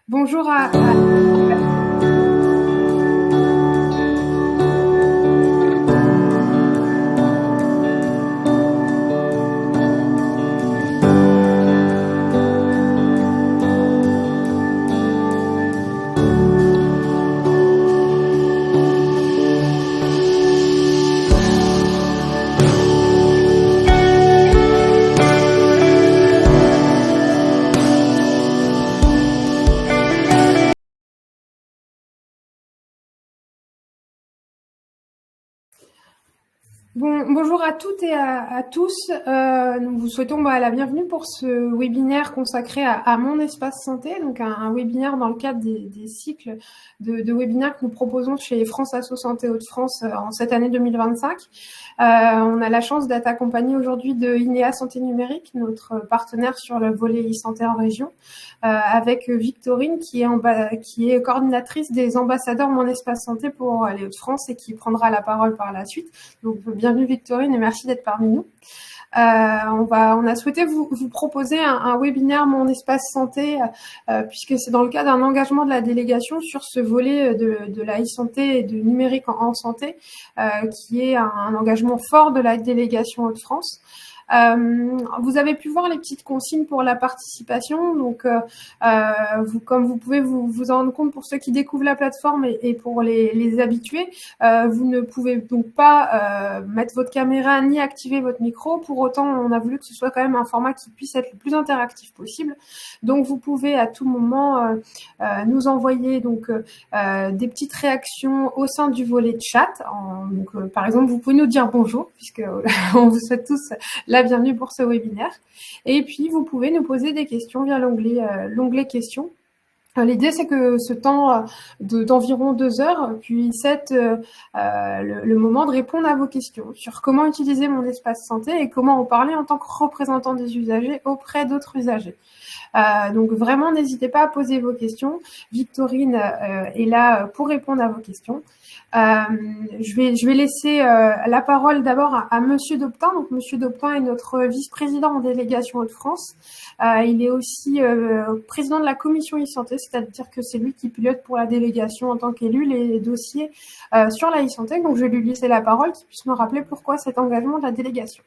Bonjour à bonjour à toutes et à tous. Nous vous souhaitons la bienvenue pour ce webinaire consacré à mon espace santé, donc un webinaire dans le cadre des cycles de webinaires que nous proposons chez France Asso Santé Hauts-de-France en cette année 2025. On a la chance d'être accompagné aujourd'hui de INEA Santé Numérique, notre partenaire sur le volet e-santé en région, avec Victorine qui est coordinatrice des ambassadeurs Mon Espace Santé pour les Hauts-de-France et qui prendra la parole par la suite. Donc, bienvenue Victorine et merci d'être parmi nous. On a souhaité vous proposer un webinaire Mon Espace Santé, puisque c'est dans le cadre d'un engagement de la délégation sur ce volet de la e-santé et de numérique en santé, qui est un engagement fort de la délégation Hauts-de-France. Vous avez pu voir les petites consignes pour la participation. Donc, comme vous pouvez vous en rendre compte pour ceux qui découvrent la plateforme et pour les habitués, vous ne pouvez donc pas mettre votre caméra ni activer votre micro. Pour autant, on a voulu que ce soit quand même un format qui puisse être le plus interactif possible. Donc, vous pouvez à tout moment nous envoyer des petites réactions au sein du volet chat. Par exemple, vous pouvez nous dire bonjour, puisque on vous souhaite tous la bienvenue pour ce webinaire. Et puis, vous pouvez nous poser des questions via l'onglet questions. L'idée, c'est que ce temps d'environ 2 heures puisse être le moment de répondre à vos questions sur comment utiliser mon espace santé et comment en parler en tant que représentant des usagers auprès d'autres usagers. Donc vraiment, n'hésitez pas à poser vos questions. Victorine est là pour répondre à vos questions. Je vais laisser la parole d'abord à Monsieur Doptin. Donc Monsieur Doptin est notre vice-président en délégation Hauts-de-France. Il est aussi président de la commission e-santé, c'est-à-dire que c'est lui qui pilote pour la délégation en tant qu'élu les dossiers sur la e-santé. Donc je vais lui laisser la parole, qu'il puisse me rappeler pourquoi cet engagement de la délégation.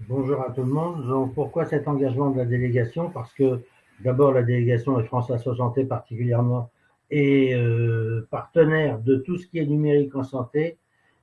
Bonjour à tout le monde. Donc, pourquoi cet engagement de la délégation? Parce que d'abord, la délégation et France Asso Santé particulièrement est partenaire de tout ce qui est numérique en santé.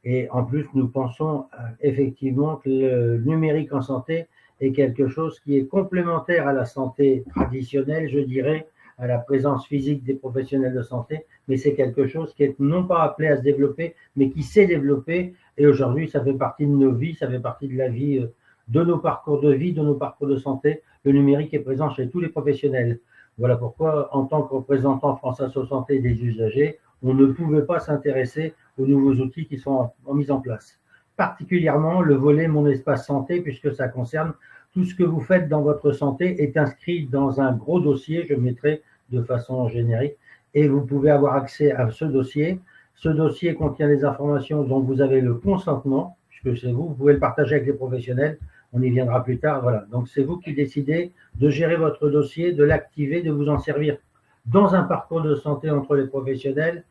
Et en plus, nous pensons effectivement que le numérique en santé est quelque chose qui est complémentaire à la santé traditionnelle, je dirais, à la présence physique des professionnels de santé, mais c'est quelque chose qui est non pas appelé à se développer, mais qui s'est développé. Et aujourd'hui, ça fait partie de nos vies, ça fait partie de la vie de nos parcours de vie, de nos parcours de santé. Le numérique est présent chez tous les professionnels. Voilà pourquoi, en tant que représentant France Asso Santé des usagers, on ne pouvait pas s'intéresser aux nouveaux outils qui sont mis en place. Particulièrement le volet Mon Espace Santé, puisque ça concerne tout ce que vous faites dans votre santé est inscrit dans un gros dossier, je mettrai de façon générique, et vous pouvez avoir accès à ce dossier. Ce dossier contient des informations dont vous avez le consentement, puisque c'est vous pouvez le partager avec les professionnels. On y viendra plus tard. Voilà. Donc, c'est vous qui décidez de gérer votre dossier, de l'activer, de vous en servir dans un parcours de santé entre les professionnels.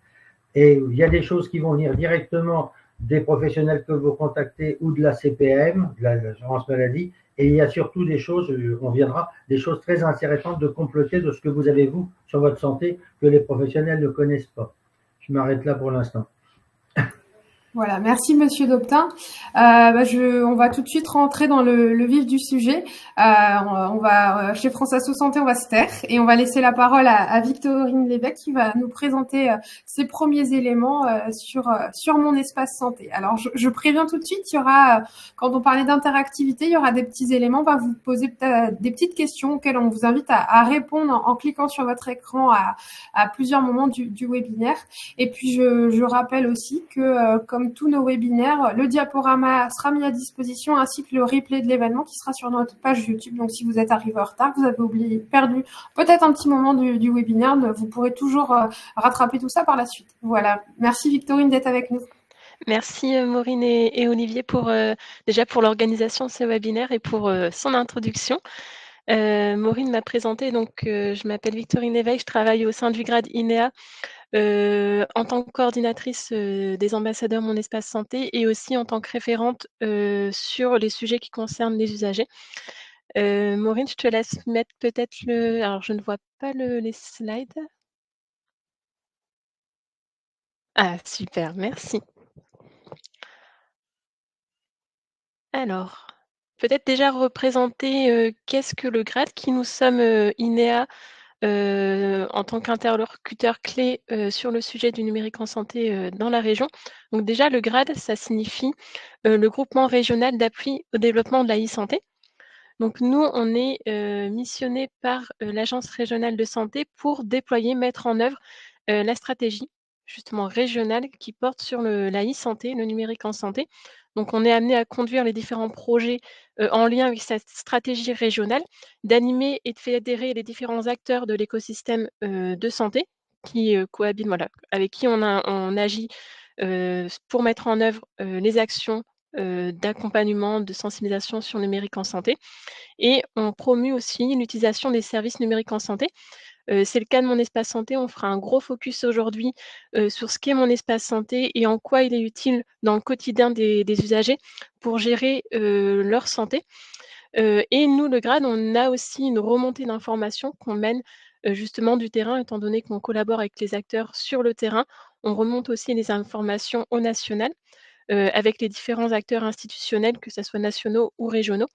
Et il y a des choses qui vont venir directement des professionnels que vous contactez ou de la CPM, de l'assurance maladie. Et il y a surtout des choses, on viendra, des choses très intéressantes de compléter de ce que vous avez, vous, sur votre santé, que les professionnels ne connaissent pas. Je m'arrête là pour l'instant. Voilà, merci Monsieur Doptin. On va tout de suite rentrer dans le vif du sujet. On va chez France Asso Santé, on va se taire et on va laisser la parole à Victorine Lévesque qui va nous présenter ses premiers éléments sur mon espace santé. Alors, je préviens tout de suite, il y aura, quand on parlait d'interactivité, il y aura des petits éléments. On va vous poser peut-être des petites questions auxquelles on vous invite à répondre en cliquant sur votre écran à plusieurs moments du webinaire. Et puis, je rappelle aussi que comme tous nos webinaires, le diaporama sera mis à disposition ainsi que le replay de l'événement qui sera sur notre page YouTube. Donc, si vous êtes arrivé en retard, que vous avez perdu peut-être un petit moment du webinaire, vous pourrez toujours rattraper tout ça par la suite. Voilà. Merci Victorine d'être avec nous. Merci Maureen et Olivier pour déjà pour l'organisation de ce webinaire et pour son introduction. Maureen m'a présenté, donc je m'appelle Victorine Lévesque, je travaille au sein du grade INEA en tant que coordinatrice des ambassadeurs Mon Espace Santé et aussi en tant que référente sur les sujets qui concernent les usagers. Maureen, je te laisse mettre peut-être le... Alors, je ne vois pas les slides. Ah, super, merci. Alors, peut-être déjà représenter qu'est-ce que le grade, qui nous sommes INEA en tant qu'interlocuteur clé sur le sujet du numérique en santé dans la région. Donc déjà, le GRAD, ça signifie le groupement régional d'appui au développement de la e-santé. Donc nous, on est missionné par l'Agence régionale de santé pour déployer, mettre en œuvre la stratégie justement régionale qui porte sur la e-santé, le numérique en santé. Donc on est amené à conduire les différents projets en lien avec cette stratégie régionale, d'animer et de fédérer les différents acteurs de l'écosystème de santé qui cohabitent, voilà, avec qui on agit pour mettre en œuvre les actions d'accompagnement, de sensibilisation sur le numérique en santé. Et on promue aussi l'utilisation des services numériques en santé. C'est le cas de Mon Espace Santé. On fera un gros focus aujourd'hui sur ce qu'est Mon Espace Santé et en quoi il est utile dans le quotidien des usagers pour gérer leur santé. Et nous, le GRAD, on a aussi une remontée d'informations qu'on mène justement du terrain, étant donné qu'on collabore avec les acteurs sur le terrain. On remonte aussi les informations au national avec les différents acteurs institutionnels, que ce soit nationaux ou régionaux.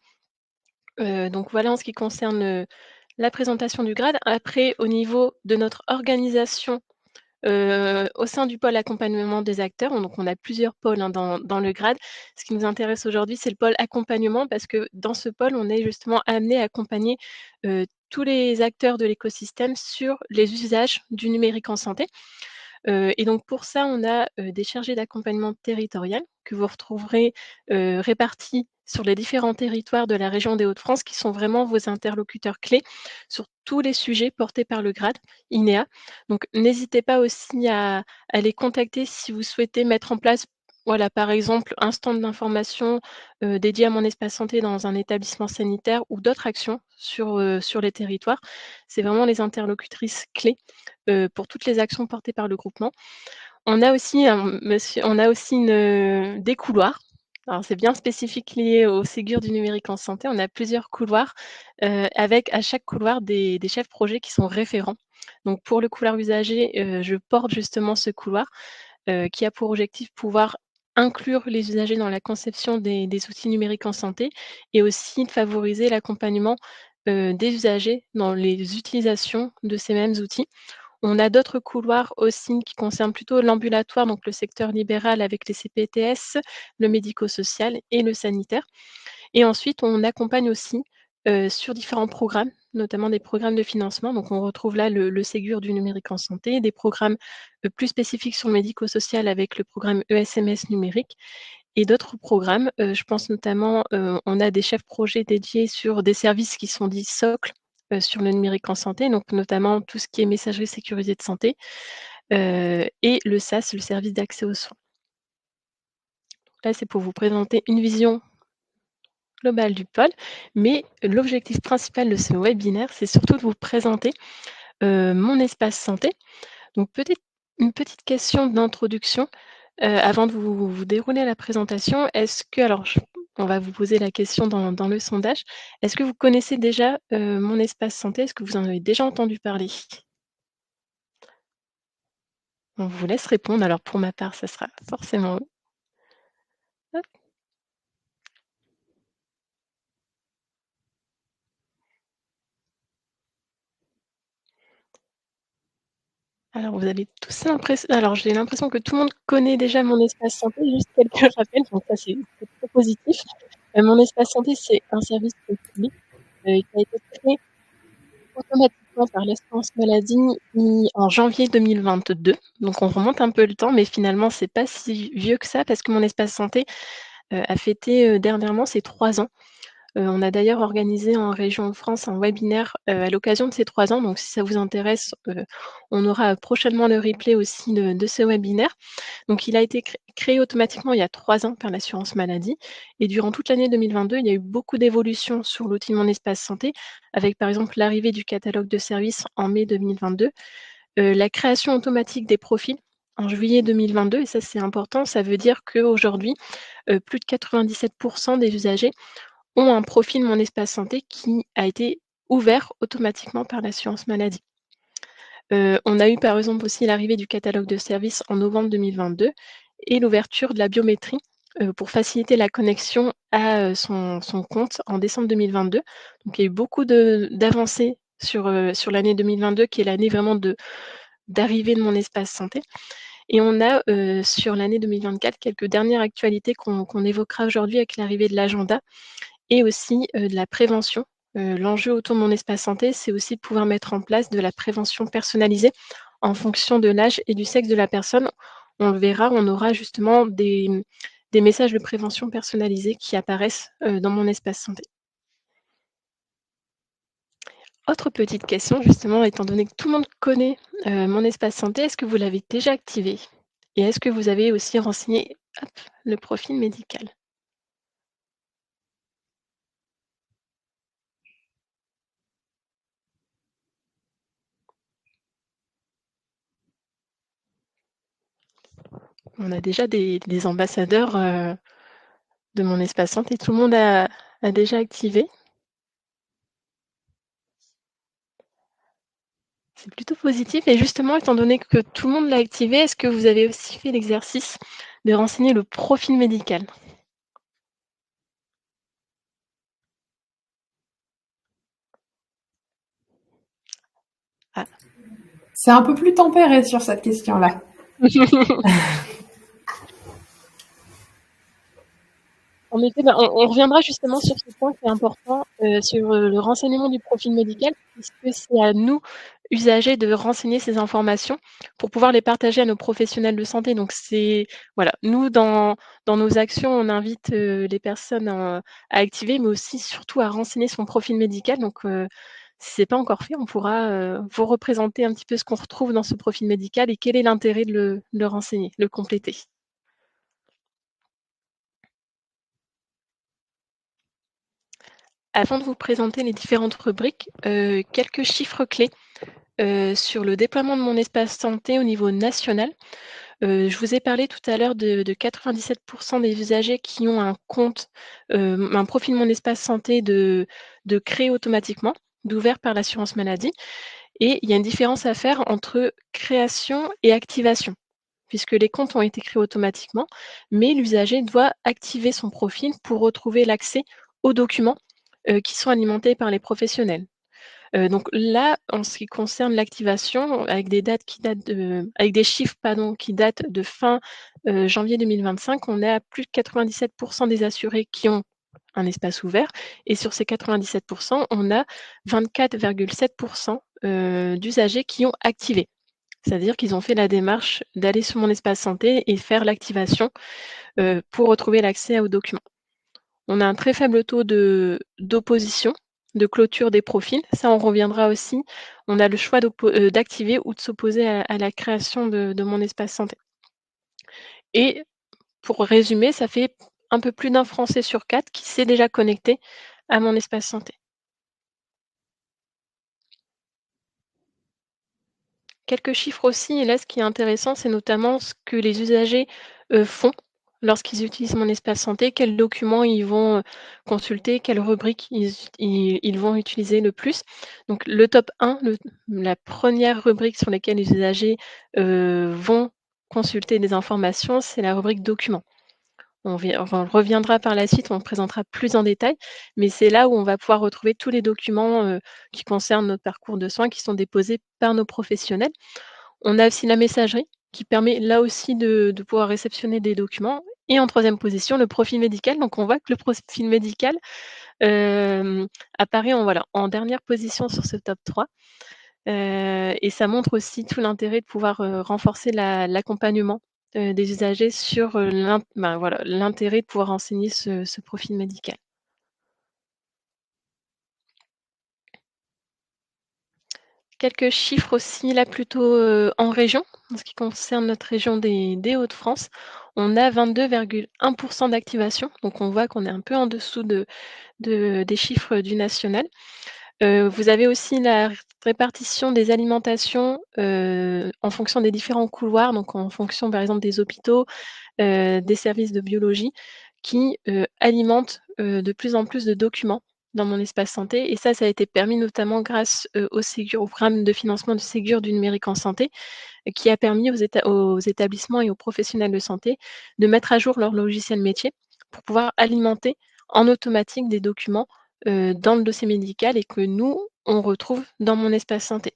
Donc voilà en ce qui concerne la présentation du grade. Après, au niveau de notre organisation, au sein du pôle accompagnement des acteurs, donc on a plusieurs pôles, hein, dans le grade. Ce qui nous intéresse aujourd'hui, c'est le pôle accompagnement parce que dans ce pôle, on est justement amené à accompagner tous les acteurs de l'écosystème sur les usages du numérique en santé. Et donc pour ça, on a des chargés d'accompagnement territorial que vous retrouverez répartis sur les différents territoires de la région des Hauts-de-France, qui sont vraiment vos interlocuteurs clés sur tous les sujets portés par le grade INEA. Donc n'hésitez pas aussi à les contacter si vous souhaitez mettre en place, voilà, par exemple, un stand d'information dédié à Mon Espace Santé dans un établissement sanitaire ou d'autres actions sur les territoires. C'est vraiment les interlocutrices clés pour toutes les actions portées par le groupement. On a aussi des couloirs. Alors c'est bien spécifique lié au Ségur du numérique en santé. On a plusieurs couloirs, avec à chaque couloir des chefs projets qui sont référents. Donc pour le couloir usager, je porte justement ce couloir, qui a pour objectif pouvoir inclure les usagers dans la conception des outils numériques en santé et aussi de favoriser l'accompagnement, des usagers dans les utilisations de ces mêmes outils. On a d'autres couloirs aussi qui concernent plutôt l'ambulatoire, donc le secteur libéral avec les CPTS, le médico-social et le sanitaire. Et ensuite, on accompagne aussi sur différents programmes, notamment des programmes de financement. Donc on retrouve là le Ségur du numérique en santé, des programmes plus spécifiques sur le médico-social avec le programme ESMS numérique et d'autres programmes. Je pense notamment, on a des chefs projets dédiés sur des services qui sont dits socles sur le numérique en santé, donc notamment tout ce qui est messagerie sécurisée de santé et le SAS, le service d'accès aux soins. Là, c'est pour vous présenter une vision globale du pôle, mais l'objectif principal de ce webinaire, c'est surtout de vous présenter Mon Espace Santé. Donc peut-être une petite question d'introduction avant de vous dérouler la présentation. Est-ce que, alors on va vous poser la question dans le sondage. Est-ce que vous connaissez déjà Mon Espace Santé? Est-ce que vous en avez déjà entendu parler? On vous laisse répondre. Alors pour ma part, ça sera forcément oui. Hop. Alors vous avez tous l'impression, alors j'ai l'impression que tout le monde connaît déjà Mon Espace Santé, juste quelques rappels, donc ça c'est très positif. Mon Espace Santé, c'est un service public qui a été créé automatiquement par l'assurance maladie en janvier 2022. Donc on remonte un peu le temps, mais finalement c'est pas si vieux que ça parce que Mon Espace Santé a fêté dernièrement ses 3 ans. On a d'ailleurs organisé en région France un webinaire, à l'occasion de ces 3 ans, donc si ça vous intéresse, on aura prochainement le replay aussi de ce webinaire. Donc il a été créé automatiquement il y a 3 ans par l'assurance maladie et durant toute l'année 2022, il y a eu beaucoup d'évolutions sur l'outil Mon Espace Santé avec par exemple l'arrivée du catalogue de services en mai 2022, la création automatique des profils en juillet 2022 et ça c'est important, ça veut dire qu'aujourd'hui, plus de 97 des usagers ont un profil Mon Espace Santé qui a été ouvert automatiquement par l'assurance maladie. On a eu par exemple aussi l'arrivée du catalogue de services en novembre 2022 et l'ouverture de la biométrie, pour faciliter la connexion à, son compte en décembre 2022. Donc il y a eu beaucoup d'avancées sur l'année 2022 qui est l'année vraiment d'arrivée de Mon Espace Santé et on a, sur l'année 2024 quelques dernières actualités qu'on évoquera aujourd'hui avec l'arrivée de l'agenda et aussi, de la prévention. L'enjeu autour de Mon Espace Santé, c'est aussi de pouvoir mettre en place de la prévention personnalisée en fonction de l'âge et du sexe de la personne. On le verra, on aura justement des messages de prévention personnalisés qui apparaissent, dans Mon Espace Santé. Autre petite question justement, étant donné que tout le monde connaît, Mon Espace Santé, est-ce que vous l'avez déjà activé? Et est-ce que vous avez aussi renseigné, hop, le profil médical? On a déjà des ambassadeurs, de Mon Espace Santé. Tout le monde a déjà activé. C'est plutôt positif et justement, étant donné que tout le monde l'a activé, est-ce que vous avez aussi fait l'exercice de renseigner le profil médical? Ah. C'est un peu plus tempéré sur cette question-là. En effet, bah, on reviendra justement sur ce point qui est important, sur, le renseignement du profil médical, puisque c'est à nous, usagers, de renseigner ces informations pour pouvoir les partager à nos professionnels de santé. Donc c'est voilà, nous dans nos actions, on invite, les personnes, à activer, mais aussi surtout à renseigner son profil médical. Donc, si c'est pas encore fait, on pourra, vous représenter un petit peu ce qu'on retrouve dans ce profil médical et quel est l'intérêt de le renseigner, le compléter. Avant de vous présenter les différentes rubriques, quelques chiffres clés, sur le déploiement de Mon Espace Santé au niveau national. Je vous ai parlé tout à l'heure de 97 des usagers qui ont un compte, un profil Mon Espace Santé de créé automatiquement, d'ouvert par l'assurance maladie et il y a une différence à faire entre création et activation, puisque les comptes ont été créés automatiquement, mais l'usager doit activer son profil pour retrouver l'accès aux documents, qui sont alimentés par les professionnels. Donc là, en ce qui concerne l'activation, avec des chiffres pardon, qui datent de fin, janvier 2025, on est à plus de 97 des assurés qui ont un espace ouvert et sur ces 97 on a 24,7 d'usagers qui ont activé. C'est-à-dire qu'ils ont fait la démarche d'aller sur Mon Espace Santé et faire l'activation, pour retrouver l'accès aux documents. On a un très faible taux d'opposition, de clôture des profils. Ça, on reviendra aussi. On a le choix d'activer ou de s'opposer à la création de Mon Espace Santé. Et pour résumer, ça fait un peu plus d'un Français sur 4 qui s'est déjà connecté à Mon Espace Santé. Quelques chiffres aussi et là, ce qui est intéressant, c'est notamment ce que les usagers, font lorsqu'ils utilisent Mon Espace Santé, quels documents ils vont, consulter, quelles rubriques ils vont utiliser le plus. Donc le top 1, la première rubrique sur laquelle les usagers, vont consulter des informations, c'est la rubrique documents. On reviendra par la suite, on le présentera plus en détail, mais c'est là où on va pouvoir retrouver tous les documents, qui concernent notre parcours de soins, qui sont déposés par nos professionnels. On a aussi la messagerie qui permet là aussi de pouvoir réceptionner des documents et en troisième position, le profil médical. Donc on voit que le profil médical, apparaît en dernière position sur ce top 3, et ça montre aussi tout l'intérêt de pouvoir, renforcer l'accompagnement, des usagers sur, l'intérêt de pouvoir renseigner ce profil médical. quelques chiffres aussi là plutôt, en région. En ce qui concerne notre région des Hauts-de-France, on a 22,1 d'activation, donc on voit qu'on est un peu en dessous des chiffres du national. Vous avez aussi la répartition des alimentations, en fonction des différents couloirs, donc en fonction par exemple des hôpitaux, des services de biologie qui, alimentent, de plus en plus de documents dans mon espace santé et ça a été permis notamment grâce, au programme de financement du Ségur du numérique en santé, qui a permis aux établissements et aux professionnels de santé de mettre à jour leur logiciel métier pour pouvoir alimenter en automatique des documents, dans le dossier médical et que nous, on retrouve dans mon espace santé.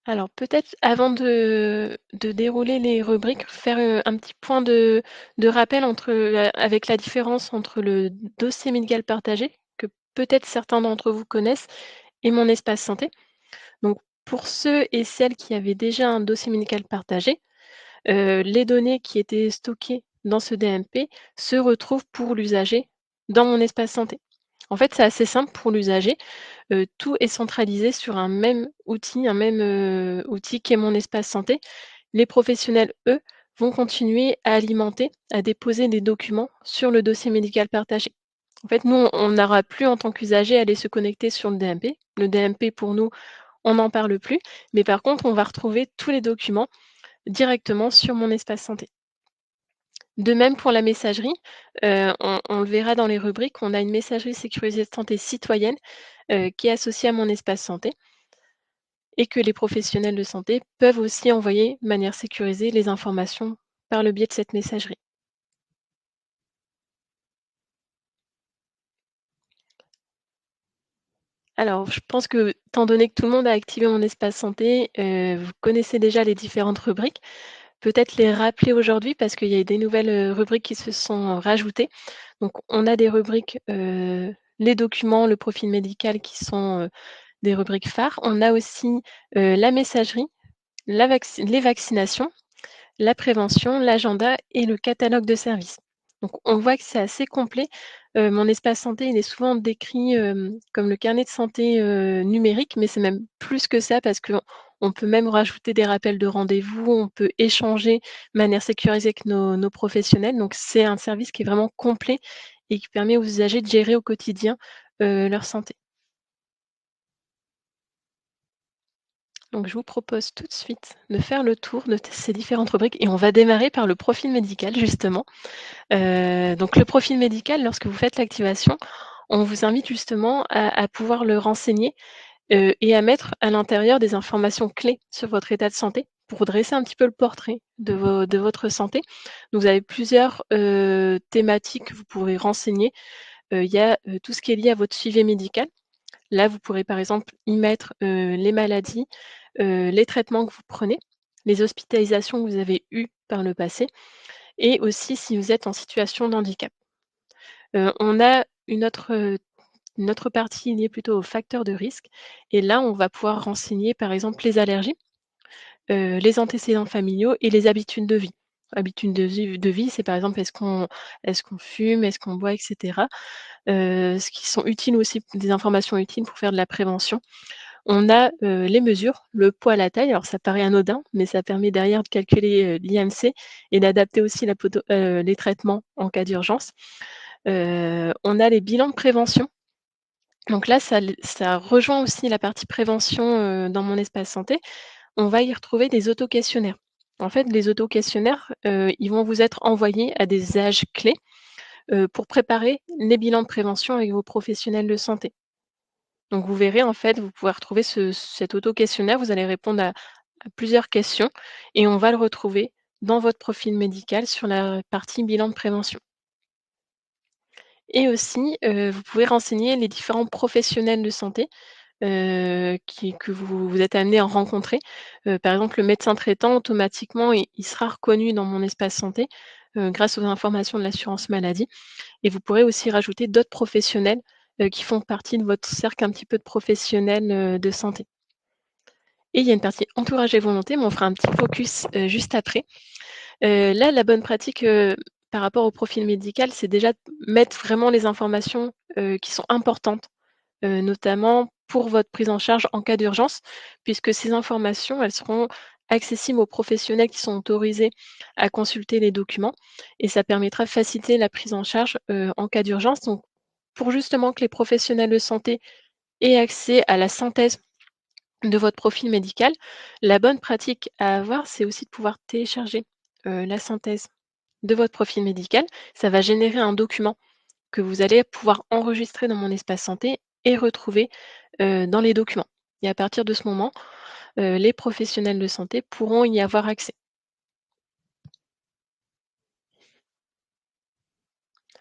Alors peut-être avant de dérouler les rubriques, faire, un petit point de rappel avec la différence entre le dossier médical partagé, que peut-être certains d'entre vous connaissent, et mon espace santé. Donc pour ceux et celles qui avaient déjà un dossier médical partagé, les données qui étaient stockées dans ce DMP se retrouvent pour l'usager dans mon espace santé. En fait, c'est assez simple pour l'usager. Tout est centralisé sur un même, outil qui est mon espace santé. Les professionnels, eux, vont continuer à alimenter, à déposer des documents sur le dossier médical partagé. En fait, nous, on n'aura plus en tant qu'usager à aller se connecter sur le DMP. Le DMP pour nous, on n'en parle plus, mais par contre, on va retrouver tous les documents directement sur mon espace santé. De même pour la messagerie, on le verra dans les rubriques, on a une messagerie sécurisée de santé citoyenne, qui est associée à mon espace santé et que les professionnels de santé peuvent aussi envoyer de manière sécurisée les informations par le biais de cette messagerie. Alors, je pense que, étant donné que tout le monde a activé mon espace santé, vous connaissez déjà les différentes rubriques. Peut-être les rappeler aujourd'hui parce qu'il y a des nouvelles, rubriques qui se sont rajoutées. Donc on a des rubriques, les documents, le profil médical qui sont, des rubriques phares. On a aussi, la messagerie, les vaccinations, la prévention, l'agenda et le catalogue de services. Donc on voit que c'est assez complet. Mon espace santé, il est souvent décrit, comme le carnet de santé, numérique, mais c'est même plus que ça parce qu'on peut même rajouter des rappels de rendez-vous, on peut échanger de manière sécurisée avec nos professionnels. Donc c'est un service qui est vraiment complet et qui permet aux usagers de gérer au quotidien, leur santé. Donc je vous propose tout de suite de faire le tour de ces différentes rubriques et on va démarrer par le profil médical justement. Donc le profil médical, lorsque vous faites l'activation, on vous invite justement à pouvoir le renseigner, et à mettre à l'intérieur des informations clés sur votre état de santé pour dresser un petit peu le portrait de votre santé. Donc vous avez plusieurs, thématiques que vous pourrez renseigner. Il y a, tout ce qui est lié à votre suivi médical. Là, vous pourrez par exemple y mettre, les maladies, les traitements que vous prenez, les hospitalisations que vous avez eues par le passé et aussi si vous êtes en situation de handicap. On a une autre partie liée plutôt aux facteurs de risque et là, on va pouvoir renseigner par exemple les allergies, les antécédents familiaux et les habitudes de vie. Habitudes de vie, c'est par exemple est-ce qu'on fume, est-ce qu'on boit et cetera. Ce qui sont utiles aussi, des informations utiles pour faire de la prévention. On a, les mesures, le poids, la taille, alors ça paraît anodin, mais ça permet derrière de calculer, l'IMC et d'adapter aussi les traitements en cas d'urgence. On a les bilans de prévention. Donc là, ça rejoint aussi la partie prévention, dans mon espace santé. On va y retrouver des auto-questionnaires. En fait, les auto-questionnaires, ils vont vous être envoyés à des âges clés, pour préparer les bilans de prévention avec vos professionnels de santé. Donc vous verrez, en fait, vous pouvez retrouver cet auto-questionnaire, vous allez répondre à plusieurs questions et on va le retrouver dans votre profil médical sur la partie bilan de prévention. Et aussi, vous pouvez renseigner les différents professionnels de santé, que vous êtes amenés à rencontrer. Par exemple, le médecin traitant, automatiquement, il sera reconnu dans mon espace santé, grâce aux informations de l'assurance maladie et vous pourrez aussi rajouter d'autres professionnels, qui font partie de votre cercle un petit peu de professionnels, de santé. Et il y a une partie entourage et volonté, mais on fera un petit focus, juste après. Là, la bonne pratique, par rapport au profil médical, c'est déjà de mettre vraiment les informations, qui sont importantes, notamment pour votre prise en charge en cas d'urgence, puisque ces informations, elles seront accessibles aux professionnels qui sont autorisés à consulter les documents et ça permettra de faciliter la prise en charge, en cas d'urgence. Donc pour justement que les professionnels de santé aient accès à la synthèse de votre profil médical, la bonne pratique à avoir, c'est aussi de pouvoir télécharger, la synthèse de votre profil médical. Ça va générer un document que vous allez pouvoir enregistrer dans mon espace santé et retrouver, dans les documents et à partir de ce moment, les professionnels de santé pourront y avoir accès.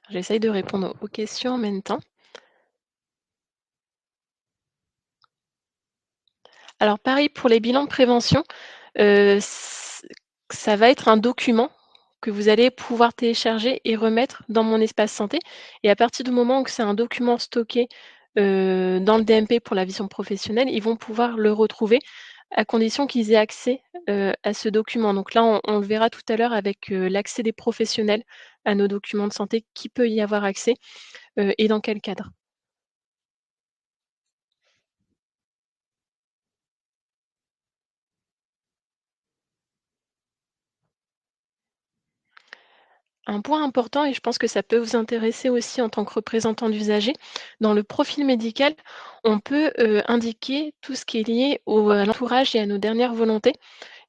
J'essaye de répondre aux questions en même temps. Alors pareil pour les bilans de prévention, c ça va être un document que vous allez pouvoir télécharger et remettre dans mon espace santé et à partir du moment où c'est un document stocké, dans le DMP pour la vision professionnelle, ils vont pouvoir le retrouver à condition qu'ils aient accès, à ce document. Donc là, on le verra tout à l'heure avec, l'accès des professionnels à nos documents de santé, qui peut y avoir accès, et dans quel cadre. Un point important et je pense que ça peut vous intéresser aussi en tant que représentant d'usagers, dans le profil médical, on peut, indiquer tout ce qui est lié à l'entourage et à nos dernières volontés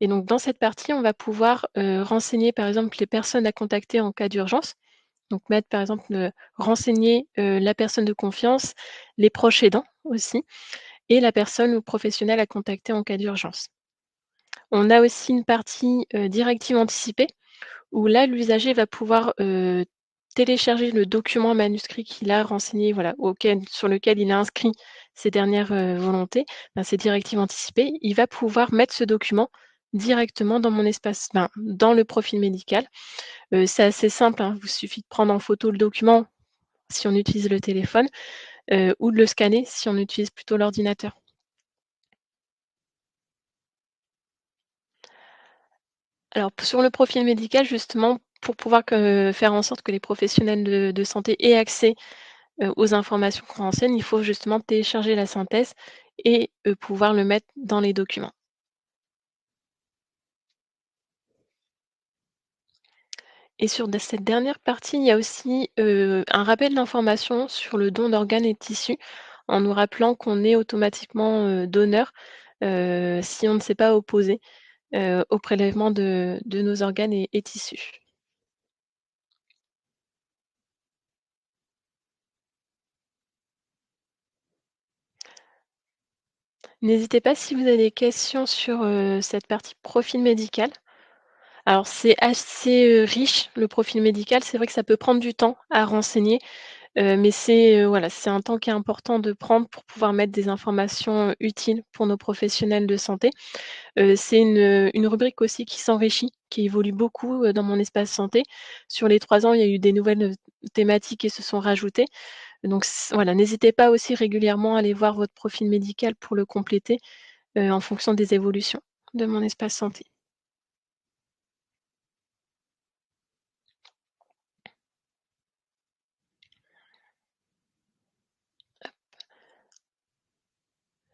et donc dans cette partie, on va pouvoir, renseigner par exemple les personnes à contacter en cas d'urgence. Donc mettre par exemple, renseigner, la personne de confiance, les proches aidants aussi et la personne ou professionnel à contacter en cas d'urgence. On a aussi une partie, directive anticipée où là, l'usager va pouvoir, télécharger le document manuscrit qu'il a renseigné, voilà, sur lequel il a inscrit ses dernières, volontés, ses directives anticipées. Il va pouvoir mettre ce document directement dans mon espace dans le profil médical. C'est assez simple, hein, il vous suffit de prendre en photo le document si on utilise le téléphone, ou de le scanner si on utilise plutôt l'ordinateur. Alors sur le profil médical justement, pour pouvoir faire en sorte que les professionnels de santé aient accès, aux informations qu'on renseigne, il faut justement télécharger la synthèse et pouvoir le mettre dans les documents. Et sur cette dernière partie, il y a aussi, un rappel d'informations sur le don d'organes et de tissus, en nous rappelant qu'on est automatiquement, donneur, si on ne s'est pas opposé, au prélèvement de nos organes et tissus. N'hésitez pas si vous avez des questions sur, cette partie profil médical. Alors c'est assez, riche le profil médical. C'est vrai que ça peut prendre du temps à renseigner, mais voilà, c'est un temps qui est important de prendre pour pouvoir mettre des informations, utiles pour nos professionnels de santé. C'est une rubrique aussi qui s'enrichit, qui évolue beaucoup, dans mon espace santé. Sur les 3 ans, il y a eu des nouvelles, thématiques qui se sont rajoutées. Donc voilà, n'hésitez pas aussi régulièrement à aller voir votre profil médical pour le compléter, en fonction des évolutions de mon espace santé.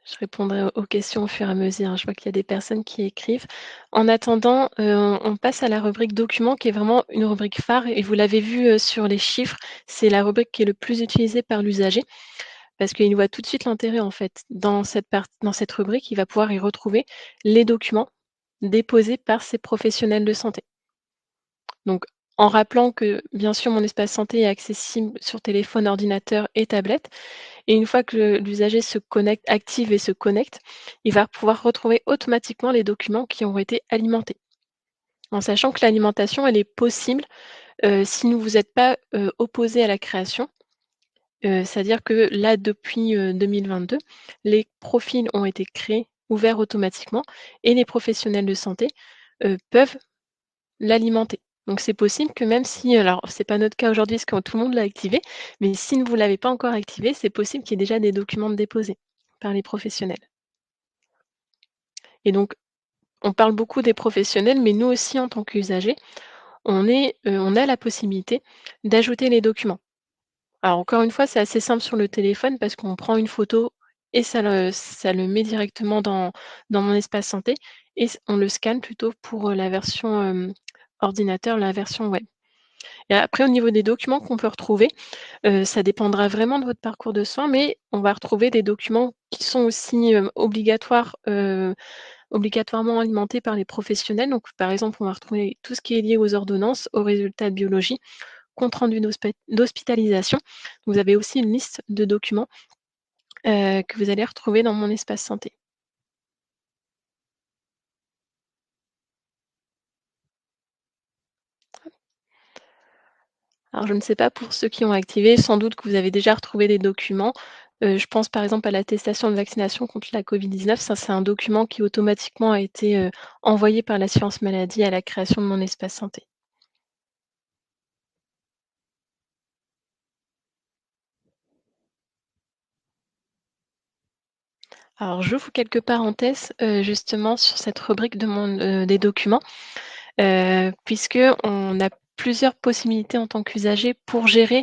Je répondrai aux questions au fur et à mesure, hein. Je vois qu'il y a des personnes qui écrivent. En attendant, on passe à la rubrique documents qui est vraiment une rubrique phare et vous l'avez vu, sur les chiffres, c'est la rubrique qui est le plus utilisée par l'usager parce qu'il voit tout de suite l'intérêt, en fait. Dans cette rubrique, il va pouvoir y retrouver les documents déposés par ces professionnels de santé. Donc en rappelant que, bien sûr, mon espace santé est accessible sur téléphone, ordinateur et tablette et une fois que l'usager se connecte active et se connecte, il va pouvoir retrouver automatiquement les documents qui ont été alimentés. En sachant que l'alimentation, elle est possible, si ne vous êtes pas, opposé à la création. C'est-à-dire que là, depuis, 2022, les profils ont été créés, ouverts automatiquement et les professionnels de santé, peuvent l'alimenter. Donc c'est possible que même si alors c'est pas notre cas aujourd'hui parce que tout le monde l'a activé, mais si vous ne l'avez pas encore activé, c'est possible qu'il y ait déjà des documents de déposés par les professionnels. Et donc on parle beaucoup des professionnels, mais nous aussi en tant qu'usagers, on a la possibilité d'ajouter les documents. Alors encore une fois, c'est assez simple sur le téléphone parce qu'on prend une photo et ça le met directement dans mon espace santé et on le scanne plutôt pour, la version, ordinateur, la version web. Et après au niveau des documents qu'on peut retrouver, ça dépendra vraiment de votre parcours de soins, mais on va retrouver des documents qui sont aussi, obligatoirement alimentés par les professionnels. Donc par exemple, on va retrouver tout ce qui est lié aux ordonnances, aux résultats de biologie, compte rendu d'hospitalisation. Vous avez aussi une liste de documents, que vous allez retrouver dans mon espace santé. Alors je ne sais pas pour ceux qui ont activé, sans doute que vous avez déjà retrouvé des documents. Je pense par exemple à l'attestation de vaccination contre la Covid-19. Ça, c'est un document qui automatiquement a été, envoyé par l'assurance maladie à la création de mon espace santé. Alors j'ouvre quelques parenthèses, justement sur cette rubrique des documents, puisqu'on a plusieurs possibilités en tant qu'usager pour gérer,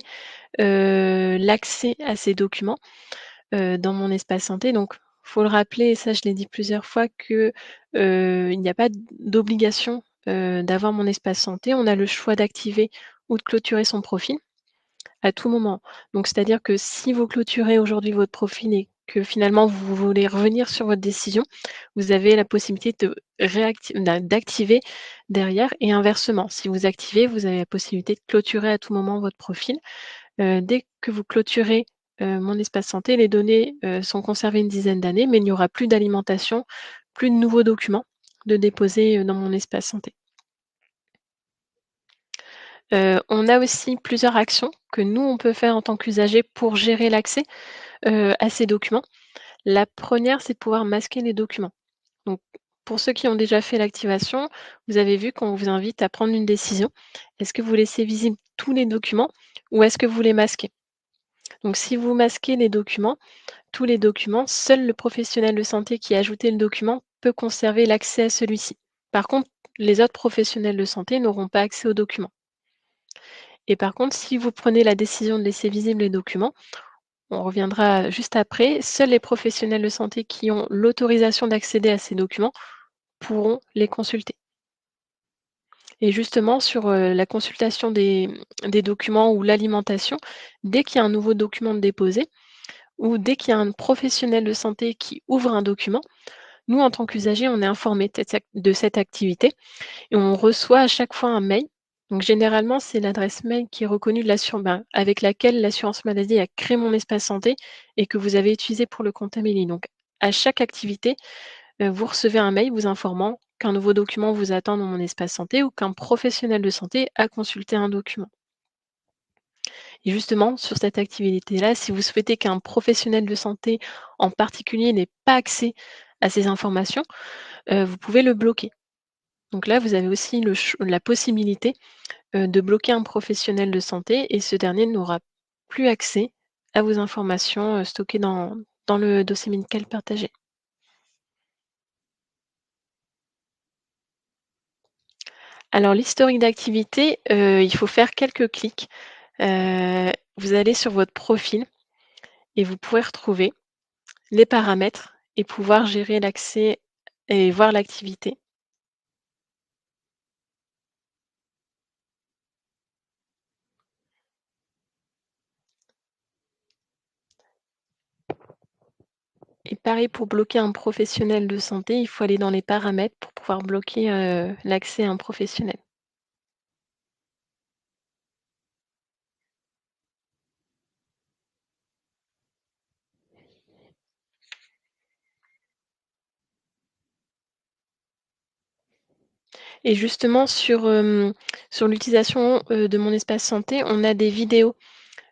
l'accès à ces documents. Dans mon espace santé. Donc, faut le rappeler et ça je l'ai dit plusieurs fois que, il n'y a pas d'obligation, d'avoir mon espace santé. On a le choix d'activer ou de clôturer son profil à tout moment. Donc c'est-à-dire que si vous clôturez aujourd'hui votre profil et que finalement vous voulez revenir sur votre décision, vous avez la possibilité d'activer derrière et inversement. Si vous activez, vous avez la possibilité de clôturer à tout moment votre profil. Dès que vous clôturez, mon espace santé, les données, sont conservées une dizaine d'années, mais il n'y aura plus d'alimentation, plus de nouveaux documents de déposer, dans mon espace santé. On a aussi plusieurs actions que nous, on peut faire en tant qu'usager pour gérer l'accès, à ces documents. La première, c'est de pouvoir masquer les documents. Donc pour ceux qui ont déjà fait l'activation, vous avez vu qu'on vous invite à prendre une décision. Est-ce que vous laissez visibles tous les documents ou est-ce que vous les masquez? Donc si vous masquez les documents, tous les documents, seul le professionnel de santé qui a ajouté le document peut conserver l'accès à celui-ci. Par contre, les autres professionnels de santé n'auront pas accès aux documents. Et par contre, si vous prenez la décision de laisser visibles les documents, on reviendra juste après, seuls les professionnels de santé qui ont l'autorisation d'accéder à ces documents pourront les consulter. Et justement, sur la consultation des documents ou l'alimentation, dès qu'il y a un nouveau document de déposé ou dès qu'il y a un professionnel de santé qui ouvre un document, nous, en tant qu'usagers, on est informés de cette activité et on reçoit à chaque fois un mail. Donc généralement, c'est l'adresse mail qui est reconnue avec laquelle l'assurance maladie a créé mon espace santé et que vous avez utilisé pour le compte Amélie. Donc à chaque activité, vous recevez un mail vous informant qu'un nouveau document vous attend dans mon espace santé ou qu'un professionnel de santé a consulté un document. Et justement, sur cette activité-là, si vous souhaitez qu'un professionnel de santé en particulier n'ait pas accès à ces informations, vous pouvez le bloquer. Donc là, vous avez aussi la possibilité, de bloquer un professionnel de santé et ce dernier n'aura plus accès à vos informations, stockées dans le dossier médical partagé. Alors l'historique d'activité, il faut faire quelques clics. Vous allez sur votre profil et vous pouvez retrouver les paramètres et pouvoir gérer l'accès et voir l'activité. Et pareil pour bloquer un professionnel de santé, il faut aller dans les paramètres pour pouvoir bloquer, l'accès à un professionnel. Et justement sur l'utilisation, de mon espace santé, on a des vidéos,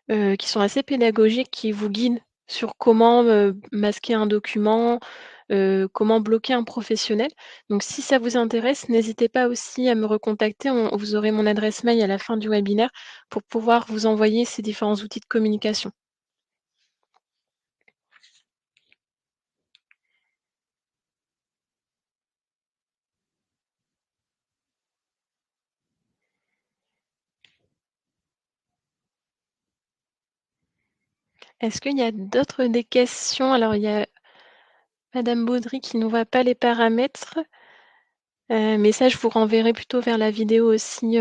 qui sont assez pédagogiques, qui vous guident sur comment, masquer un document, comment bloquer un professionnel. Donc si ça vous intéresse, n'hésitez pas aussi à me recontacter. Vous aurez mon adresse mail à la fin du webinaire pour pouvoir vous envoyer ces différents outils de communication. Est-ce qu'il y a d'autres des questions? Alors il y a madame Baudry qui ne voit pas les paramètres, mais ça je vous renverrai plutôt vers la vidéo aussi,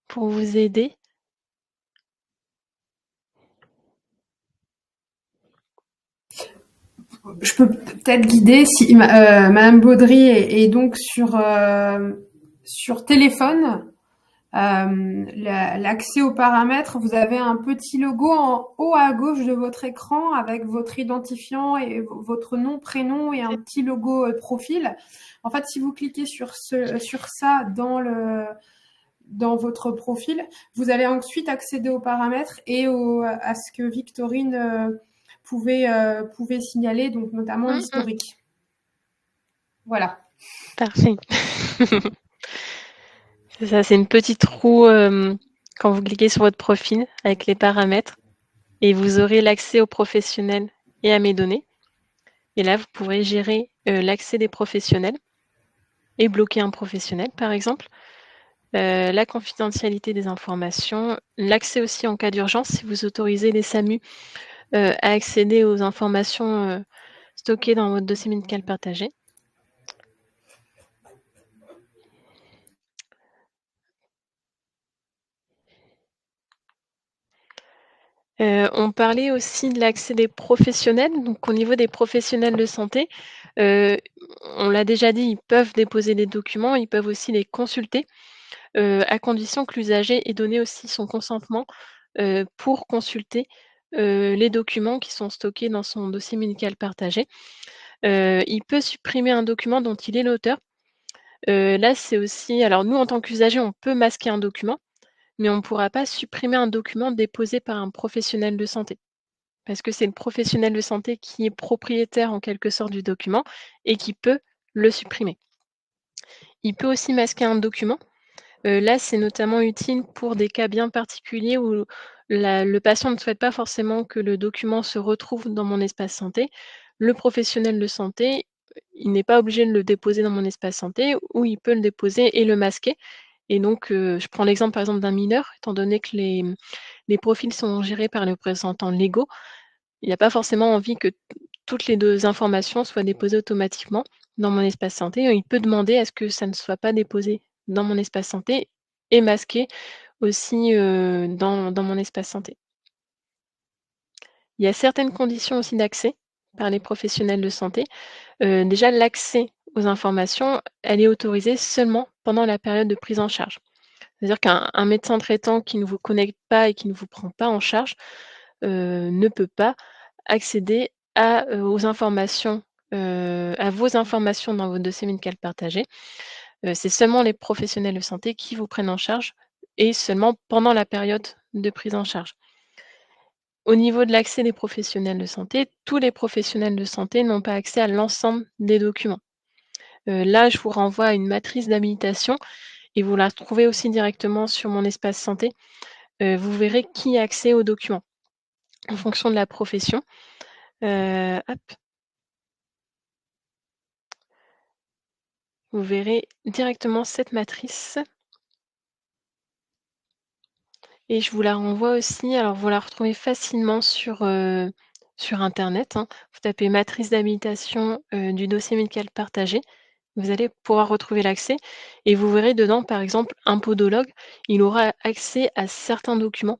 pour vous aider. Je peux peut-être guider si madame Baudry est donc sur téléphone. L'accès aux paramètres, vous avez un petit logo en haut à gauche de votre écran avec votre identifiant et votre nom, prénom et un petit logo profil. En fait, si vous cliquez sur ça dans votre profil, vous allez ensuite accéder aux paramètres et à ce que Victorine pouvait signaler, donc notamment l'historique. Voilà. Parfait. C'est ça, c'est une petite roue quand vous cliquez sur votre profil avec les paramètres et vous aurez l'accès aux professionnels et à mes données. Et là, vous pourrez gérer l'accès des professionnels et bloquer un professionnel, par exemple. La confidentialité des informations, l'accès aussi en cas d'urgence, si vous autorisez les SAMU à accéder aux informations stockées dans votre dossier médical partagé. On parlait aussi de l'accès des professionnels. Donc au niveau des professionnels de santé, on l'a déjà dit, ils peuvent déposer des documents, ils peuvent aussi les consulter, à condition que l'usager ait donné aussi son consentement, pour consulter, les documents qui sont stockés dans son dossier médical partagé. Il peut supprimer un document dont il est l'auteur. Là, c'est aussi alors nous, en tant qu'usager, on peut masquer un document, mais on ne pourra pas supprimer un document déposé par un professionnel de santé. Parce que c'est le professionnel de santé qui est propriétaire en quelque sorte du document et qui peut le supprimer. Il peut aussi masquer un document. Là, c'est notamment utile pour des cas bien particuliers où le patient ne souhaite pas forcément que le document se retrouve dans mon espace santé. Le professionnel de santé, il n'est pas obligé de le déposer dans mon espace santé ou il peut le déposer et le masquer. Et donc, je prends l'exemple par exemple d'un mineur, étant donné que les profils sont gérés par les représentants légaux, il n'a pas forcément envie que toutes les 2 informations soient déposées automatiquement dans mon espace santé. Il peut demander à ce que ça ne soit pas déposé dans mon espace santé et masqué aussi, dans mon espace santé. Il y a certaines conditions aussi d'accès par les professionnels de santé. Déjà l'accès aux informations, elle est autorisée seulement pendant la période de prise en charge. C'est-à-dire qu'un médecin traitant qui ne vous connecte pas et qui ne vous prend pas en charge, ne peut pas accéder à vos informations dans votre dossier médical partagé. C'est seulement les professionnels de santé qui vous prennent en charge et seulement pendant la période de prise en charge. Au niveau de l'accès des professionnels de santé, tous les professionnels de santé n'ont pas accès à l'ensemble des documents. Là, je vous renvoie à une matrice d'habilitation et vous la trouvez aussi directement sur mon espace santé. Vous verrez qui a accès aux documents en fonction de la profession. Hop. Vous verrez directement cette matrice et je vous la renvoie aussi. Alors, vous la retrouvez facilement sur internet, hein. Vous tapez matrice d'habilitation, du dossier médical partagé. Vous allez pouvoir retrouver l'accès et vous verrez dedans, par exemple, un podologue, il aura accès à certains documents,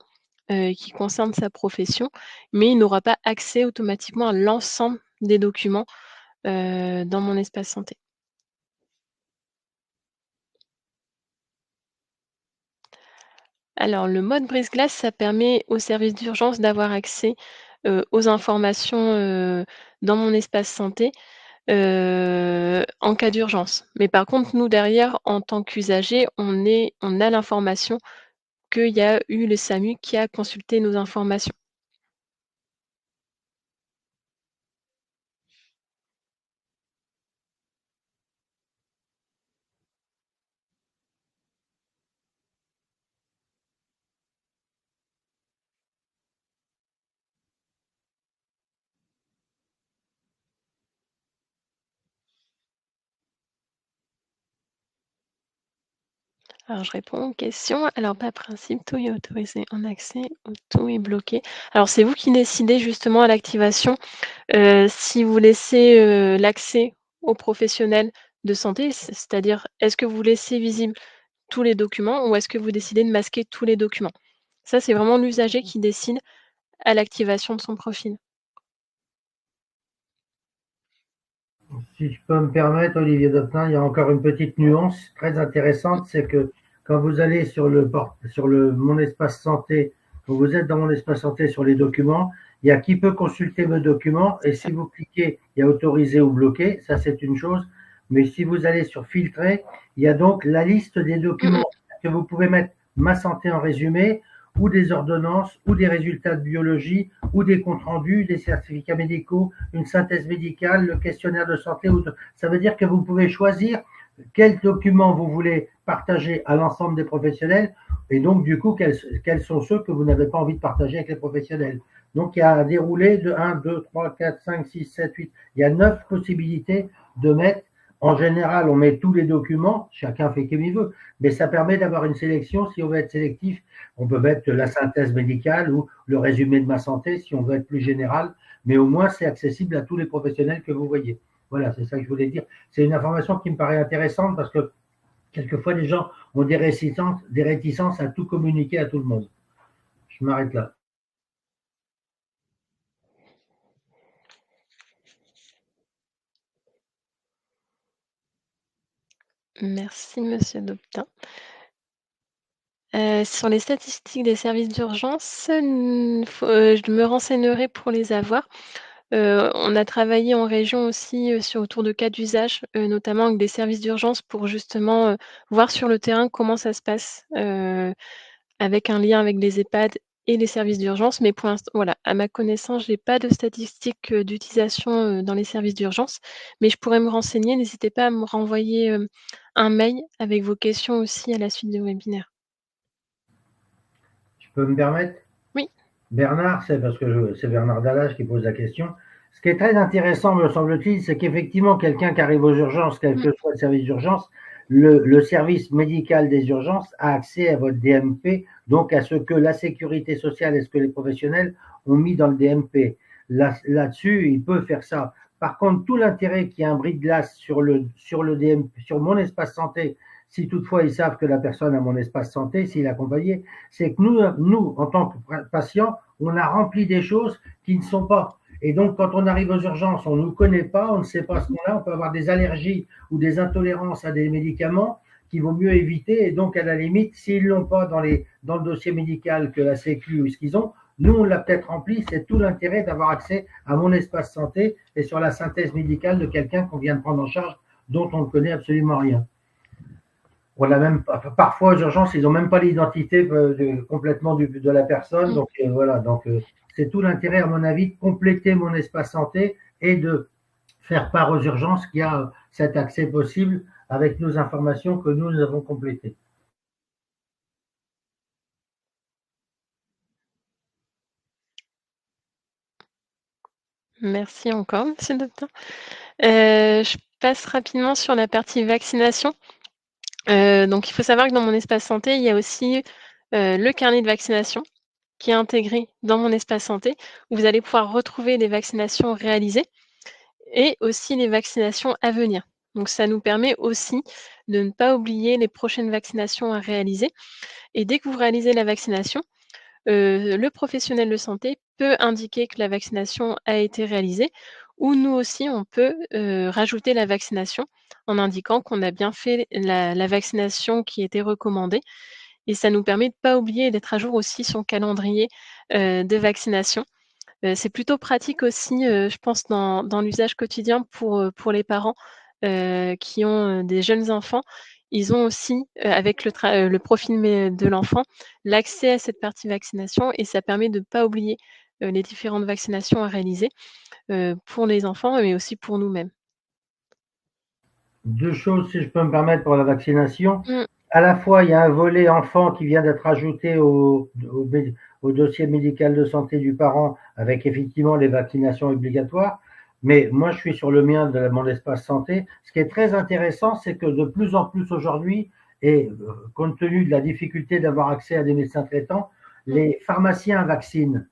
qui concernent sa profession, mais il n'aura pas accès automatiquement à l'ensemble des documents, dans mon espace santé. Alors, le mode brise-glace, ça permet aux services d'urgence d'avoir accès, aux informations, dans mon espace santé, en cas d'urgence. Mais par contre, nous derrière, en tant qu'usagers, on a l'information qu'il y a eu le SAMU qui a consulté nos informations. Alors, je réponds aux questions. Alors, par principe, tout est autorisé en accès ou tout est bloqué. Alors, c'est vous qui décidez justement à l'activation, si vous laissez, l'accès aux professionnels de santé, c'est-à-dire, est-ce que vous laissez visibles tous les documents ou est-ce que vous décidez de masquer tous les documents? Ça, c'est vraiment l'usager qui décide à l'activation de son profil. Si je peux me permettre, Olivier Doptin, il y a encore une petite nuance très intéressante, c'est que quand vous allez sur le Mon Espace Santé, quand vous êtes dans Mon Espace Santé sur les documents, il y a qui peut consulter mes documents et C'est ça. si vous cliquez, il y a autoriser ou bloquer, ça c'est une chose. Mais si vous allez sur filtrer, il y a donc la liste des Mmh mh. documents que vous pouvez mettre ma santé en résumé ou des ordonnances ou des résultats de biologie ou des comptes rendus, des certificats médicaux, une synthèse médicale, le questionnaire de santé. Ça veut dire que vous pouvez choisir quels documents vous voulez partager à l'ensemble des professionnels et donc du coup quels sont ceux que vous n'avez pas envie de partager avec les professionnels. Donc il y a un déroulé de 1, 2, 3, 4, 5, 6, 7, 8. Il y a 9 possibilités de mettre. En général, on met tous les documents, chacun fait comme il veut, mais ça permet d'avoir une sélection. Si on veut être sélectif, on peut mettre la synthèse médicale ou le résumé de ma santé si on veut être plus général, mais au moins c'est accessible à tous les professionnels que vous voyez. Voilà, c'est ça que je voulais dire. C'est une information qui me paraît intéressante parce que quelquefois les gens ont des réticences à tout communiquer à tout le monde. Je m'arrête là. Merci monsieur Dobtin. Sur les statistiques des services d'urgence, je me renseignerai pour les avoir. On a travaillé en région aussi, sur autour de cas d'usage, notamment avec des services d'urgence pour justement, voir sur le terrain comment ça se passe, avec un lien avec les EHPAD et les services d'urgence. Mais pour l'instant voilà, à ma connaissance, j'ai pas de statistiques, d'utilisation, dans les services d'urgence, mais je pourrais me renseigner. N'hésitez pas à me renvoyer, un mail avec vos questions aussi à la suite du webinaire. Je peux me permettre? Oui. Bernard, c'est parce que c'est Bernard Dallage qui pose la question. Ce qui est très intéressant, me semble-t-il, c'est qu'effectivement, quelqu'un qui arrive aux urgences, quel Mmh. que soit le service d'urgence, le service médical des urgences a accès à votre DMP, donc à ce que la sécurité sociale et ce que les professionnels ont mis dans le DMP. Là-dessus, il peut faire ça. Par contre, tout l'intérêt qu'il y a un bris de glace sur le DMP, sur mon espace santé, si toutefois ils savent que la personne a mon espace santé, s'il est accompagné, c'est que nous, en tant que patients, on a rempli des choses qui ne sont pas. Et donc, quand on arrive aux urgences, on ne nous connaît pas, on ne sait pas ce qu'on a, on peut avoir des allergies ou des intolérances à des médicaments qu'il vaut mieux éviter. Et donc, à la limite, s'ils ne l'ont pas dans le dossier médical que la Sécu ou ce qu'ils ont, nous, on l'a peut-être rempli. C'est tout l'intérêt d'avoir accès à mon espace santé et sur la synthèse médicale de quelqu'un qu'on vient de prendre en charge, dont on ne connaît absolument rien. On a même parfois aux urgences, ils n'ont même pas l'identité complètement de la personne. Mmh. Donc voilà, donc c'est tout l'intérêt, à mon avis, de compléter mon espace santé et de faire part aux urgences qu'il y a cet accès possible avec nos informations que nous avons complétées. Merci encore, monsieur Dobtin. Je passe rapidement sur la partie vaccination. Donc il faut savoir que dans mon espace santé, il y a aussi, le carnet de vaccination qui est intégré dans mon espace santé, où vous allez pouvoir retrouver les vaccinations réalisées et aussi les vaccinations à venir. Donc ça nous permet aussi de ne pas oublier les prochaines vaccinations à réaliser et dès que vous réalisez la vaccination, le professionnel de santé peut indiquer que la vaccination a été réalisée ou nous aussi on peut, rajouter la vaccination en indiquant qu'on a bien fait la vaccination qui était recommandée et ça nous permet de pas oublier et d'être à jour aussi son calendrier, de vaccination. C'est plutôt pratique aussi, je pense dans l'usage quotidien pour les parents, qui ont, des jeunes enfants. Ils ont aussi, avec le profil de l'enfant, l'accès à cette partie vaccination et ça permet de pas oublier, les différentes vaccinations à réaliser, pour les enfants, mais aussi pour nous-mêmes. Deux choses, si je peux me permettre, pour la vaccination. Mmh. À la fois, il y a un volet enfant qui vient d'être ajouté au dossier médical de santé du parent avec effectivement les vaccinations obligatoires. Mais moi, je suis sur le mien de mon espace santé. Ce qui est très intéressant, c'est que de plus en plus aujourd'hui, Et compte tenu de la difficulté d'avoir accès à des médecins traitants, les pharmaciens vaccinent.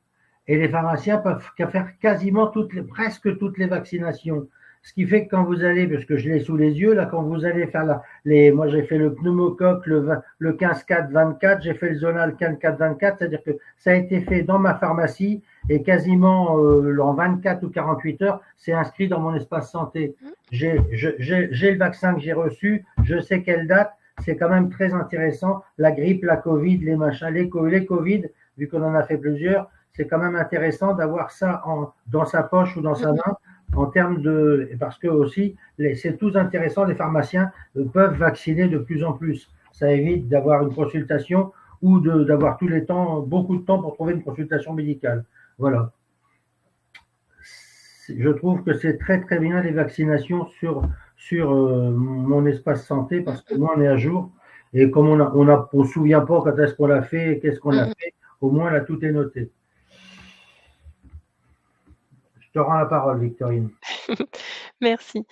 Et les pharmaciens peuvent faire quasiment presque toutes les vaccinations. Ce qui fait que quand vous allez, parce que je l'ai sous les yeux, là, quand vous allez faire moi j'ai fait le pneumocoque, le 15-4-24, j'ai fait le zonal 15-4-24, c'est-à-dire que ça a été fait dans ma pharmacie et quasiment en 24 ou 48 heures, c'est inscrit dans mon espace santé. J'ai le vaccin que j'ai reçu, je sais quelle date, c'est quand même très intéressant. La grippe, la Covid, les machins, les Covid, vu qu'on en a fait plusieurs, c'est quand même intéressant d'avoir ça dans sa poche ou dans sa main en termes parce que aussi, c'est tout intéressant, les pharmaciens peuvent vacciner de plus en plus. Ça évite d'avoir une consultation ou d'avoir beaucoup de temps pour trouver une consultation médicale. Voilà. Je trouve que c'est très très bien les vaccinations sur mon espace santé parce que moi on est à jour et comme on se souvient pas quand est-ce qu'on l'a fait, qu'est-ce qu'on a fait, au moins là tout est noté. Je te rends la parole, Victorine. Merci.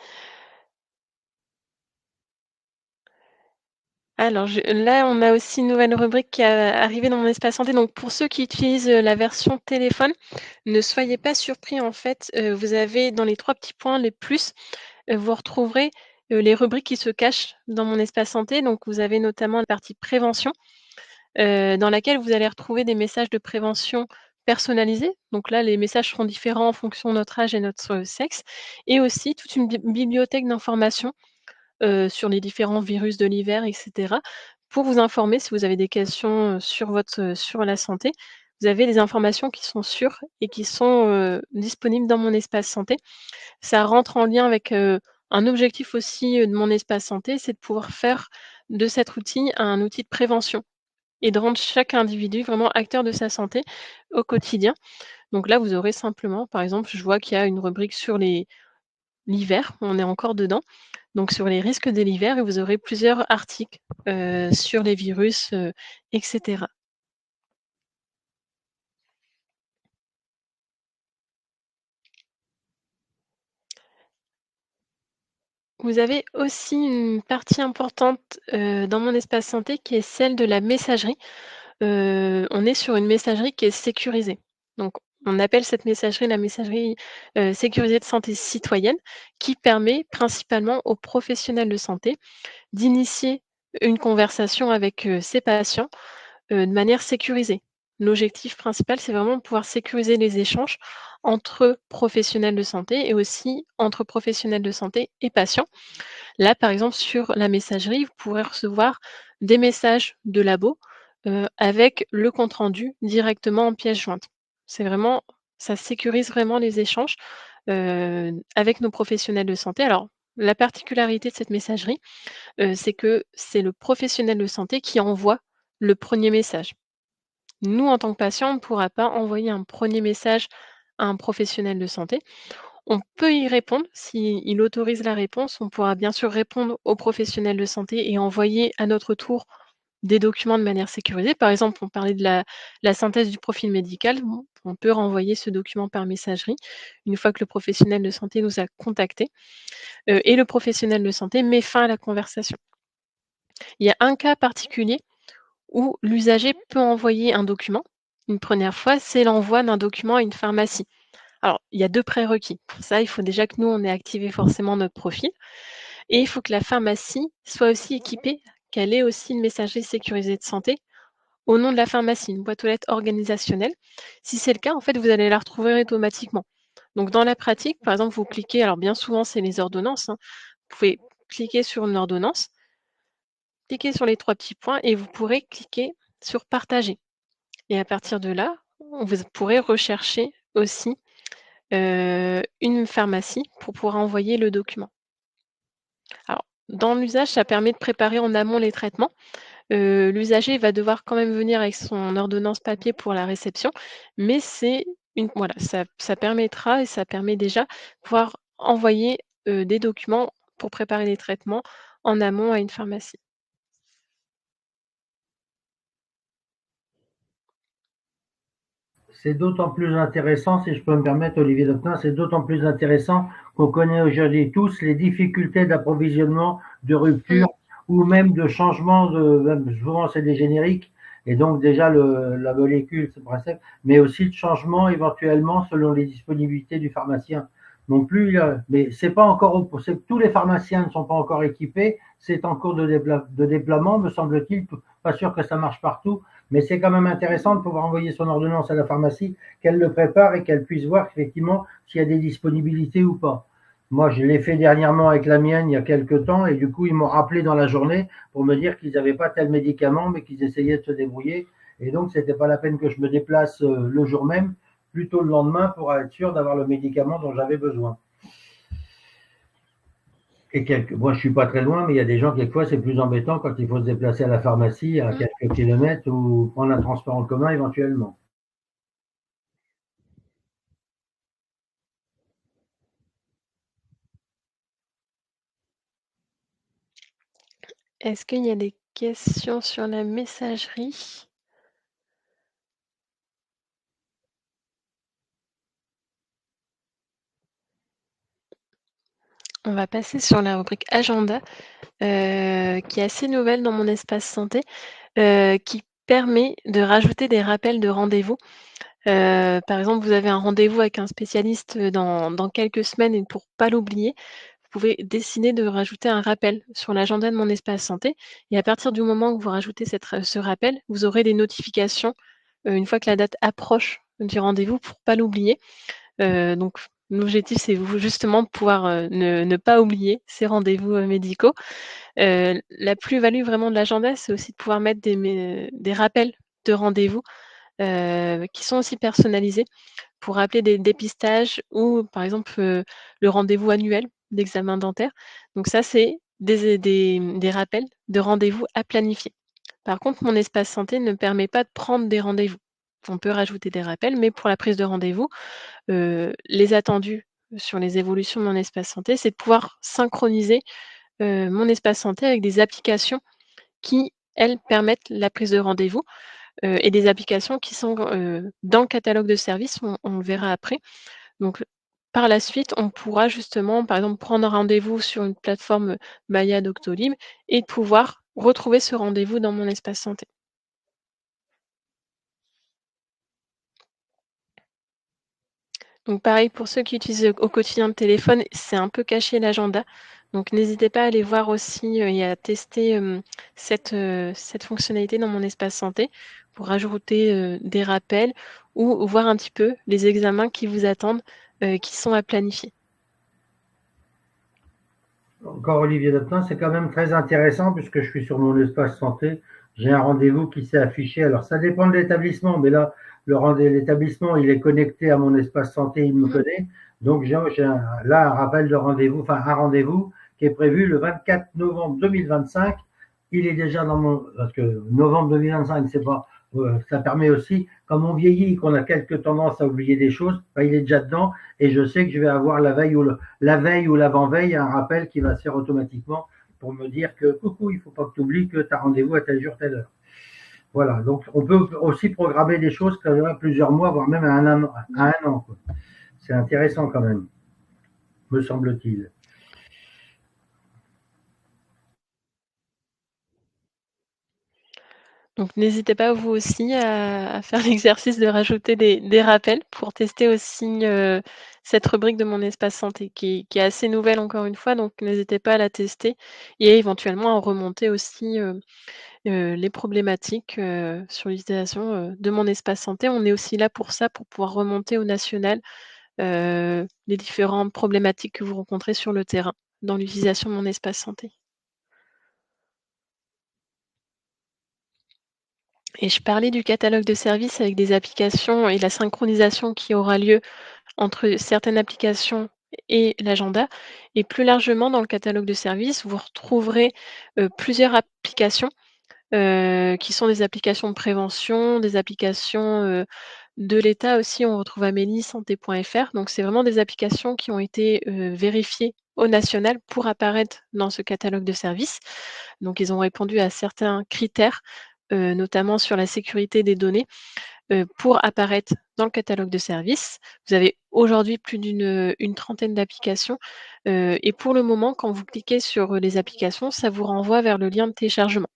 Alors là, on a aussi une nouvelle rubrique qui est arrivée dans mon espace santé. Donc pour ceux qui utilisent, la version téléphone, ne soyez pas surpris en fait, vous avez dans les 3 petits points, les plus, vous retrouverez, les rubriques qui se cachent dans mon espace santé. Donc vous avez notamment la partie prévention, dans laquelle vous allez retrouver des messages de prévention personnalisés. Donc là, les messages seront différents en fonction de notre âge et notre sexe et aussi toute une bibliothèque d'informations, sur les différents virus de l'hiver et cetera, pour vous informer si vous avez des questions, sur la santé. Vous avez des informations qui sont sûres et qui sont, disponibles dans mon espace santé. Ça rentre en lien avec, un objectif aussi, de mon espace santé, c'est de pouvoir faire de cet outil un outil de prévention et de rendre chaque individu vraiment acteur de sa santé au quotidien. Donc là, vous aurez simplement, par exemple, je vois qu'il y a une rubrique sur l'hiver, on est encore dedans, donc sur les risques de l'hiver et vous aurez plusieurs articles, sur les virus, et cetera. Vous avez aussi une partie importante, dans mon espace santé qui est celle de la messagerie. On est sur une messagerie qui est sécurisée. Donc on appelle cette messagerie la messagerie, sécurisée de santé citoyenne qui permet principalement aux professionnels de santé d'initier une conversation avec, ses patients, de manière sécurisée. L'objectif principal, c'est vraiment de pouvoir sécuriser les échanges entre professionnels de santé et aussi entre professionnels de santé et patients. Là, par exemple, sur la messagerie, vous pourrez recevoir des messages de labo, avec le compte rendu directement en pièce jointe. C'est vraiment ça sécurise vraiment les échanges, avec nos professionnels de santé. Alors, la particularité de cette messagerie, c'est que c'est le professionnel de santé qui envoie le premier message. Nous, en tant que patient, on ne pourra pas envoyer un premier message à un professionnel de santé. On peut y répondre s'il autorise la réponse. On pourra bien sûr répondre aux professionnels de santé et envoyer à notre tour des documents de manière sécurisée. Par exemple, on parlait de la synthèse du profil médical. Bon, on peut renvoyer ce document par messagerie une fois que le professionnel de santé nous a contactés, et le professionnel de santé met fin à la conversation. Il y a un cas particulier où l'usager peut envoyer un document. Une première fois, c'est l'envoi d'un document à une pharmacie. Alors, il y a 2 prérequis. Pour ça, il faut déjà que nous, on ait activé forcément notre profil et il faut que la pharmacie soit aussi équipée, qu'elle ait aussi une messagerie sécurisée de santé au nom de la pharmacie, une boîte aux lettres organisationnelle. Si c'est le cas, en fait, vous allez la retrouver automatiquement. Donc dans la pratique, par exemple, vous cliquez alors bien souvent, c'est les ordonnances, hein. Vous pouvez cliquer sur une ordonnance, cliquez sur les 3 petits points et vous pourrez cliquer sur partager et à partir de là, vous pourrez rechercher aussi, une pharmacie pour pouvoir envoyer le document. Alors, dans l'usage, ça permet de préparer en amont les traitements. L'usager va devoir quand même venir avec son ordonnance papier pour la réception, mais c'est une voilà, ça permettra et ça permet déjà de pouvoir envoyer, des documents pour préparer les traitements en amont à une pharmacie. C'est d'autant plus intéressant, si je peux me permettre, Olivier Doctin, c'est d'autant plus intéressant qu'on connaît aujourd'hui tous les difficultés d'approvisionnement, de Mmh. rupture ou même de changement souvent c'est des génériques, et donc déjà la molécule, c'est principe, mais aussi de changement éventuellement selon les disponibilités du pharmacien. Non plus, mais c'est pas encore, tous les pharmaciens ne sont pas encore équipés, c'est en cours de déploiement, me semble-t-il, pas sûr que ça marche partout, mais c'est quand même intéressant de pouvoir envoyer son ordonnance à la pharmacie, qu'elle le prépare et qu'elle puisse voir effectivement s'il y a des disponibilités ou pas. Moi, je l'ai fait dernièrement avec la mienne il y a quelques temps et du coup, ils m'ont rappelé dans la journée pour me dire qu'ils n'avaient pas tel médicament, mais qu'ils essayaient de se débrouiller. Et donc, c'était pas la peine que je me déplace le jour même, plutôt le lendemain pour être sûr d'avoir le médicament dont j'avais besoin. Moi, je suis pas très loin, mais il y a des gens, quelquefois, c'est plus embêtant quand il faut se déplacer à la pharmacie à quelques kilomètres ou prendre un transport en commun éventuellement. Est-ce qu'il y a des questions sur la messagerie? On va passer sur la rubrique agenda, qui est assez nouvelle dans mon espace santé, qui permet de rajouter des rappels de rendez-vous. Par exemple, vous avez un rendez-vous avec un spécialiste, dans quelques semaines et pour pas l'oublier, vous pouvez décider de rajouter un rappel sur l'agenda de mon espace santé et à partir du moment où vous rajoutez ce rappel, vous aurez des notifications, une fois que la date approche du rendez-vous pour pas l'oublier. Donc l'objectif, c'est justement de pouvoir, ne pas oublier ces rendez-vous, médicaux. La plus-value vraiment de l'agenda, c'est aussi de pouvoir mettre des rappels de rendez-vous, qui sont aussi personnalisés pour rappeler des dépistages ou par exemple, le rendez-vous annuel d'examen dentaire. Donc ça, c'est des rappels de rendez-vous à planifier. Par contre, mon espace santé ne permet pas de prendre des rendez-vous. On peut rajouter des rappels, mais pour la prise de rendez-vous, les attendus sur les évolutions de mon espace santé, c'est de pouvoir synchroniser, mon espace santé avec des applications qui, elles, permettent la prise de rendez-vous, et des applications qui sont, dans le catalogue de services, on le verra après. Donc par la suite, on pourra justement, par exemple, prendre un rendez-vous sur une plateforme, Maya Doctolib et pouvoir retrouver ce rendez-vous dans mon espace santé. Donc pareil pour ceux qui utilisent, au quotidien le téléphone, c'est un peu caché l'agenda. Donc n'hésitez pas à aller voir aussi, et à tester, cette fonctionnalité dans mon espace santé pour rajouter, des rappels ou voir un petit peu les examens qui vous attendent, qui sont à planifier. Encore Olivier Doptin, c'est quand même très intéressant puisque je suis sur mon espace santé. J'ai un rendez-vous qui s'est affiché. Alors, ça dépend de l'établissement, mais là, l'établissement, il est connecté à mon espace santé, il me connaît. Donc, là un rappel de rendez-vous, enfin, un rendez-vous qui est prévu le 24 novembre 2025. Il est déjà parce que novembre 2025, c'est pas, ça permet aussi, comme on vieillit, qu'on a quelques tendances à oublier des choses, ben, il est déjà dedans et je sais que je vais avoir la veille ou l'avant-veille un rappel qui va se faire automatiquement pour me dire que coucou, il faut pas que tu oublies que tu as rendez-vous à tel jour, telle heure. Voilà, donc on peut aussi programmer des choses à plusieurs mois, voire même à un an. C'est intéressant quand même, me semble-t-il. Donc n'hésitez pas vous aussi à faire l'exercice de rajouter des rappels pour tester aussi, cette rubrique de mon espace santé qui est assez nouvelle encore une fois, donc n'hésitez pas à la tester et éventuellement à remonter aussi, les problématiques, sur l'utilisation, de mon espace santé. On est aussi là pour ça, pour pouvoir remonter au national, les différentes problématiques que vous rencontrez sur le terrain dans l'utilisation de mon espace santé. Et je parlais du catalogue de services avec des applications et la synchronisation qui aura lieu entre certaines applications et l'agenda et plus largement dans le catalogue de services, vous retrouverez, plusieurs applications, qui sont des applications de prévention, des applications, de l'État aussi. On retrouve Amélie santé.fr, donc c'est vraiment des applications qui ont été, vérifiées au national pour apparaître dans ce catalogue de services. Donc ils ont répondu à certains critères, notamment sur la sécurité des données. pour apparaître dans le catalogue de services. Vous avez aujourd'hui plus une trentaine d'applications, et pour le moment, quand vous cliquez sur, les applications, ça vous renvoie vers le lien de téléchargement.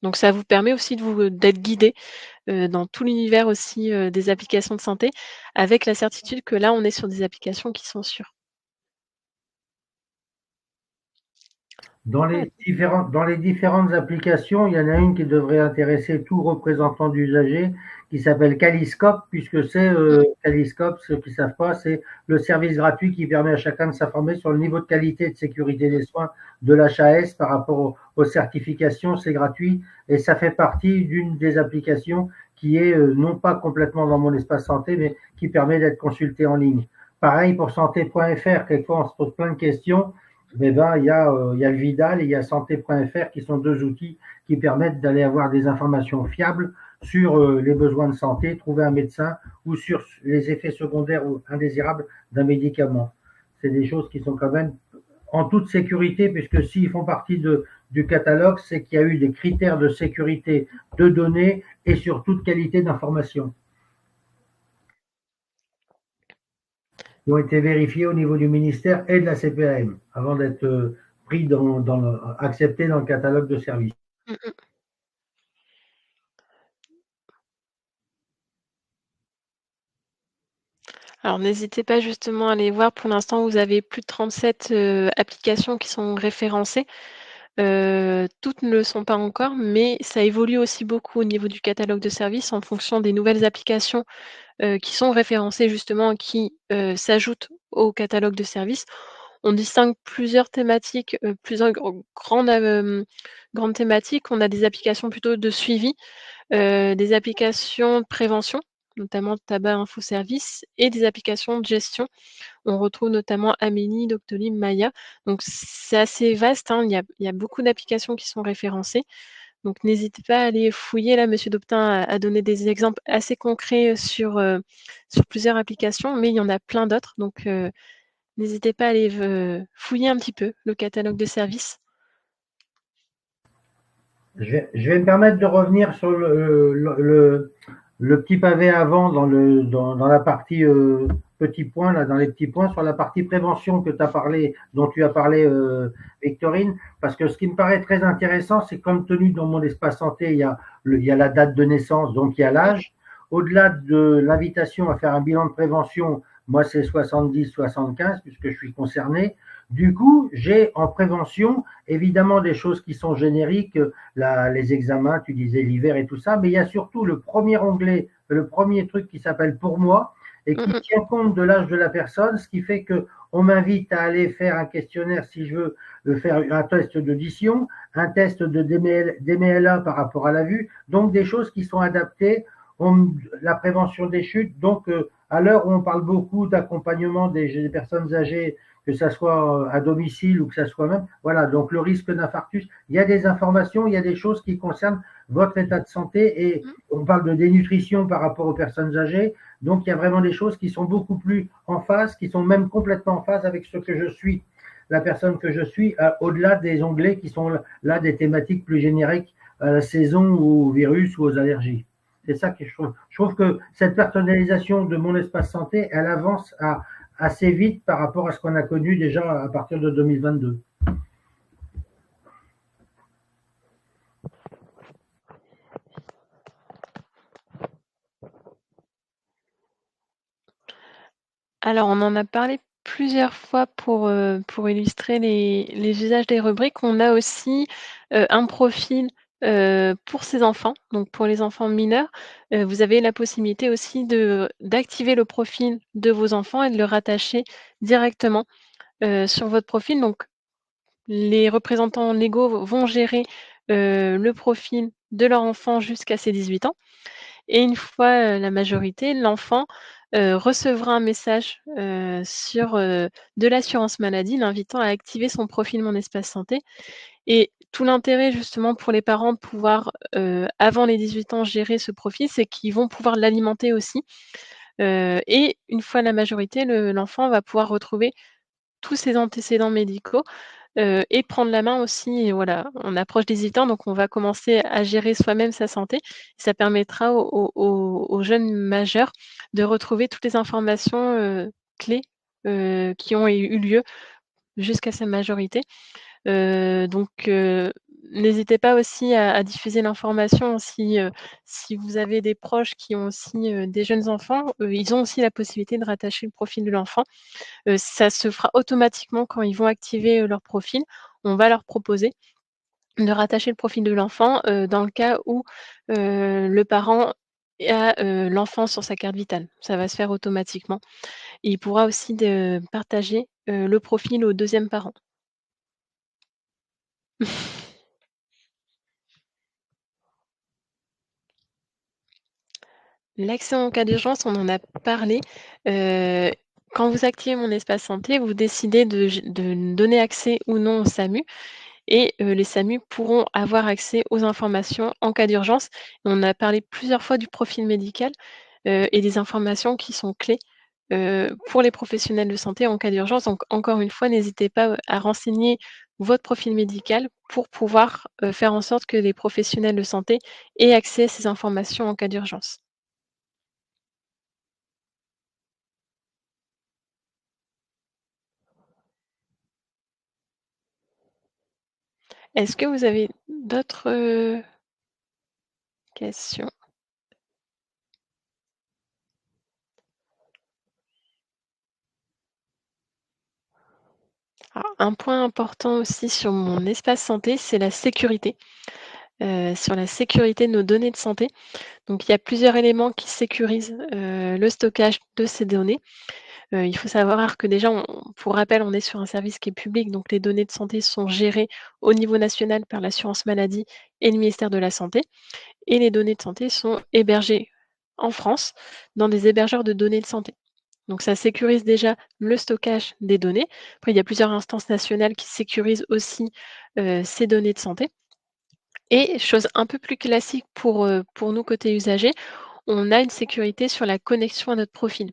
Donc ça vous permet aussi d'être guidé, dans tout l'univers aussi, des applications de santé, avec la certitude que là, on est sur des applications qui sont sûres. Ouais. Dans les différentes applications, il y en a une qui devrait intéresser tout représentant d'usagers, qui s'appelle Caliscope, puisque c'est Mmh. Caliscope, ceux qui ne savent pas, c'est le service gratuit qui permet à chacun de s'informer sur le niveau de qualité et de sécurité des soins de l'HAS par rapport aux certifications, c'est gratuit, et ça fait partie d'une des applications qui est non pas complètement dans mon espace santé, mais qui permet d'être consulté en ligne. Pareil pour santé.fr, quelquefois on se pose plein de questions. Eh ben, il y a le Vidal et il y a santé.fr qui sont deux outils qui permettent d'aller avoir des informations fiables sur les besoins de santé, trouver un médecin ou sur les effets secondaires ou indésirables d'un médicament. C'est des choses qui sont quand même en toute sécurité, puisque s'ils font partie du catalogue, c'est qu'il y a eu des critères de sécurité de données et surtout de qualité d'information qui ont été vérifiés au niveau du ministère et de la CPAM avant d'être pris acceptés dans le catalogue de services. Mmh mh. Alors n'hésitez pas justement à aller voir. Pour l'instant, vous avez plus de 37, applications qui sont référencées. Toutes ne le sont pas encore, mais ça évolue aussi beaucoup au niveau du catalogue de services en fonction des nouvelles applications, qui sont référencées justement, qui, s'ajoutent au catalogue de services. On distingue plusieurs thématiques, plusieurs grandes thématiques. On a des applications plutôt de suivi, des applications de prévention, notamment Tabac Info Service, et des applications de gestion. On retrouve notamment Amélie, Doctolib, Maya. Donc c'est assez vaste, hein, il y a beaucoup d'applications qui sont référencées. Donc n'hésitez pas à aller fouiller. Là, Monsieur Doptin a donné des exemples assez concrets, sur plusieurs applications, mais il y en a plein d'autres. Donc n'hésitez pas à aller fouiller un petit peu le catalogue de services. Je vais me permettre de revenir sur le petit pavé avant dans la partie petits points, là, dans les petits points, sur la partie prévention dont tu as parlé, Victorine, parce que ce qui me paraît très intéressant, c'est compte tenu dans mon espace santé, il y a la date de naissance, donc il y a l'âge. Au-delà de l'invitation à faire un bilan de prévention, moi c'est 70-75 puisque je suis concerné. Du coup, j'ai en prévention évidemment des choses qui sont génériques, les examens, tu disais l'hiver et tout ça, mais il y a surtout le premier onglet, le premier truc qui s'appelle Pour moi et Mmh qui mh. tient compte de l'âge de la personne, ce qui fait que on m'invite à aller faire un questionnaire si je veux faire un test d'audition, un test de DMLA par rapport à la vue, donc des choses qui sont adaptées, la prévention des chutes. Donc, à l'heure où on parle beaucoup d'accompagnement des personnes âgées, que ça soit à domicile ou que ça soit même, voilà, donc le risque d'infarctus, il y a des informations, il y a des choses qui concernent votre état de santé et Mmh. on parle de dénutrition par rapport aux personnes âgées, donc il y a vraiment des choses qui sont beaucoup plus en phase, qui sont même complètement en phase avec ce que je suis, la personne que je suis, au-delà des onglets qui sont là des thématiques plus génériques à la saison ou au virus ou aux allergies. C'est ça que je trouve. Je trouve que cette personnalisation de mon espace santé, elle avance assez vite par rapport à ce qu'on a connu déjà à partir de 2022. Alors on en a parlé plusieurs fois pour illustrer les usages des rubriques. On a aussi, un profil, pour ces enfants, donc pour les enfants mineurs. Vous avez la possibilité aussi d'activer le profil de vos enfants et de le rattacher directement, sur votre profil. Donc les représentants légaux vont gérer, le profil de leur enfant jusqu'à ses 18 ans. Et une fois, la majorité, l'enfant, recevra un message, de l'assurance maladie l'invitant à activer son profil Mon Espace Santé. Et tout l'intérêt justement pour les parents de pouvoir, avant les 18 ans, gérer ce profil, c'est qu'ils vont pouvoir l'alimenter aussi, et une fois la majorité, l'enfant va pouvoir retrouver tous ses antécédents médicaux, et prendre la main aussi et voilà, on approche des 18 ans, donc on va commencer à gérer soi-même sa santé. Ça permettra aux jeunes majeurs de retrouver toutes les informations, clés, qui ont eu lieu jusqu'à sa majorité. Donc n'hésitez pas aussi à diffuser l'information si vous avez des proches qui ont aussi, des jeunes enfants, ils ont aussi la possibilité de rattacher le profil de l'enfant. Ça se fera automatiquement quand ils vont activer, leur profil. On va leur proposer de rattacher le profil de l'enfant, dans le cas où, le parent a, l'enfant sur sa carte vitale. Ça va se faire automatiquement. Et il pourra aussi partager, le profil au deuxième parent. L'accès en cas d'urgence, on en a parlé. Heu, Quand vous activez mon espace santé, vous décidez de donner accès ou non au SAMU et les SAMU pourront avoir accès aux informations en cas d'urgence. On a parlé plusieurs fois du profil médical, et des informations qui sont clés, pour les professionnels de santé en cas d'urgence. Donc encore une fois, n'hésitez pas, à renseigner votre profil médical pour pouvoir, faire en sorte que les professionnels de santé aient accès à ces informations en cas d'urgence. Est-ce que vous avez d'autres, questions? Alors un point important aussi sur mon espace santé, c'est la sécurité, sur la sécurité de nos données de santé. Donc il y a plusieurs éléments qui sécurisent, le stockage de ces données. Il faut savoir que déjà pour rappel, on est sur un service qui est public, donc les données de santé sont gérées au niveau national par l'assurance maladie et le ministère de la santé et les données de santé sont hébergées en France dans des hébergeurs de données de santé. Donc ça sécurise déjà le stockage des données. Après, il y a plusieurs instances nationales qui sécurisent aussi, ces données de santé et chose un peu plus classique pour nous côté usagers, on a une sécurité sur la connexion à notre profil.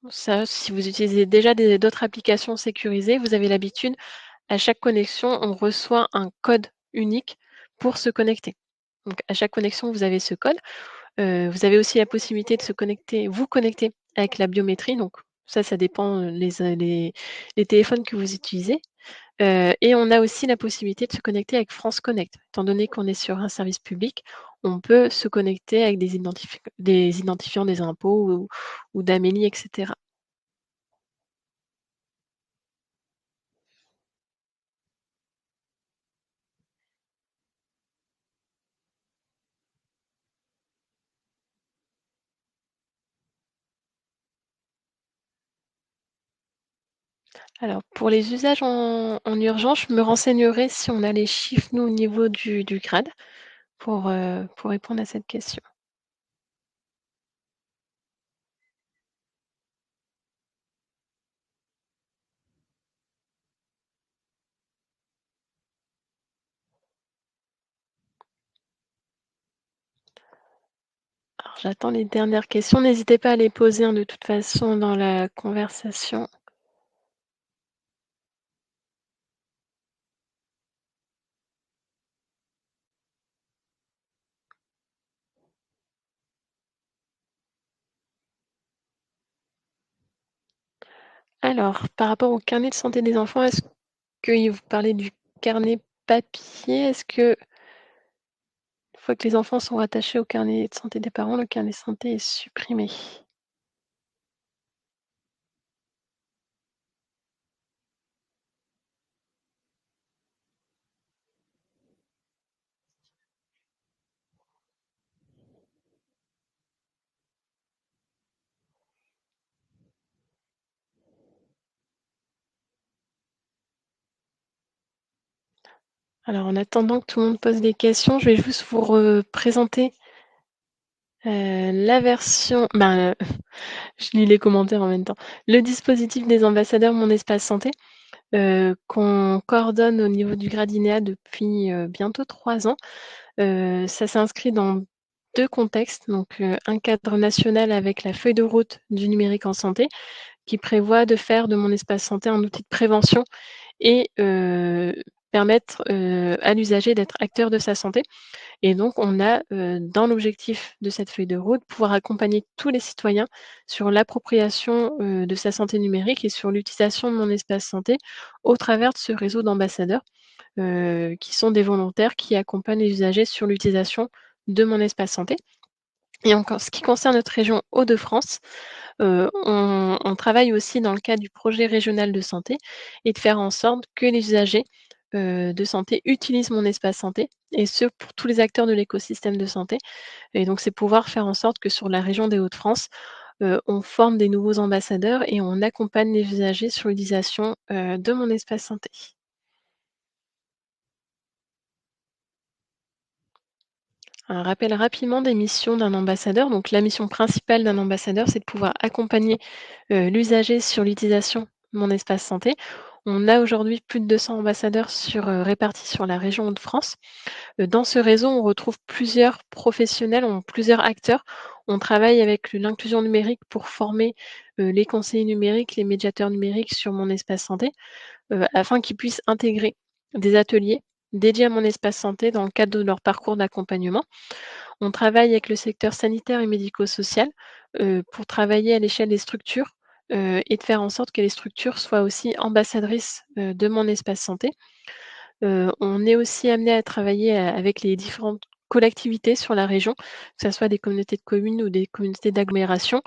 Ça, si vous utilisez déjà d'autres applications sécurisées, vous avez l'habitude, à chaque connexion, on reçoit un code unique pour se connecter. Donc à chaque connexion, vous avez ce code. Vous avez aussi la possibilité de vous connecter avec la biométrie, donc ça dépend, les téléphones que vous utilisez. Et on a aussi la possibilité de se connecter avec France Connect. Étant donné qu'on est sur un service public, on peut se connecter avec des identifiants des impôts ou d'Amélie et cetera. Alors pour les usages en urgence, je me renseignerai si on a les chiffres, nous, au niveau du grade pour répondre à cette question. Alors j'attends les dernières questions. N'hésitez pas à les poser, hein, de toute façon dans la conversation. Alors, par rapport au carnet de santé des enfants, est-ce que vous parlez du carnet papier? Est-ce que une fois que les enfants sont rattachés au carnet de santé des parents, le carnet de santé est supprimé? Alors en attendant que tout le monde pose des questions, je vais juste vous représenter, la version je lis les commentaires en même temps. Le dispositif des ambassadeurs Mon Espace Santé, qu'on coordonne au niveau du Gradinéa depuis, bientôt 3 ans. Ça s'inscrit dans 2 contextes, donc un cadre national avec la feuille de route du numérique en santé, qui prévoit de faire de Mon Espace Santé un outil de prévention et permettre, à l'usager d'être acteur de sa santé. Et donc on a, dans l'objectif de cette feuille de route, pouvoir accompagner tous les citoyens sur l'appropriation, de sa santé numérique et sur l'utilisation de mon espace santé au travers de ce réseau d'ambassadeurs, qui sont des volontaires qui accompagnent les usagers sur l'utilisation de mon espace santé. Et en ce qui concerne notre région Hauts-de-France, on travaille aussi dans le cadre du projet régional de santé et de faire en sorte que les usagers, de santé utilisent mon espace santé et ce pour tous les acteurs de l'écosystème de santé. Et donc c'est pouvoir faire en sorte que sur la région des Hauts-de-France, on forme des nouveaux ambassadeurs et on accompagne les usagers sur l'utilisation, de mon espace santé. Un rappel rapidement des missions d'un ambassadeur. Donc la mission principale d'un ambassadeur, c'est de pouvoir accompagner, l'usager sur l'utilisation de mon espace santé. On a aujourd'hui plus de 200 ambassadeurs répartis sur la région Hauts-de-France. Dans ce réseau, on retrouve plusieurs professionnels, plusieurs acteurs. On travaille avec l'inclusion numérique pour former, les conseillers numériques, les médiateurs numériques sur mon espace santé, afin qu'ils puissent intégrer des ateliers dédiés à mon espace santé dans le cadre de leur parcours d'accompagnement. On travaille avec le secteur sanitaire et médico-social, pour travailler à l'échelle des structures, et de faire en sorte que les structures soient aussi ambassadrices, de mon espace santé. On est aussi amené à travailler avec les différentes collectivités sur la région, que ça soit des communautés de communes ou des communautés d'agglomération,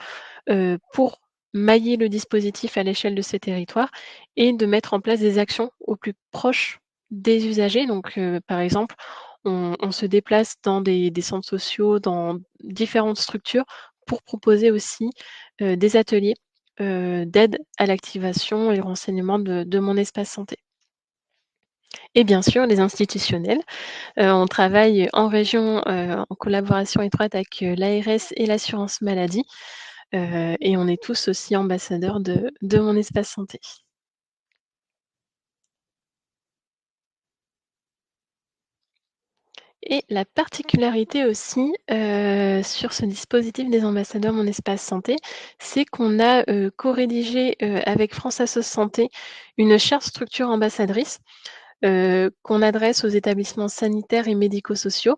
pour mailler le dispositif à l'échelle de ces territoires et de mettre en place des actions au plus proche des usagers. Donc, par exemple, on se déplace dans des centres sociaux, dans différentes structures pour proposer aussi, des ateliers, d'aide à l'activation et au renseignement de mon espace santé. Et bien sûr, les institutionnels. On travaille en région, en collaboration étroite avec, l'ARS et l'assurance maladie, et on est tous aussi ambassadeurs de mon espace santé. Et la particularité aussi, sur ce dispositif des ambassadeurs Mon Espace Santé, c'est qu'on a, co-rédigé, avec France Assos Santé, une charte structure ambassadrice, qu'on adresse aux établissements sanitaires et médico-sociaux,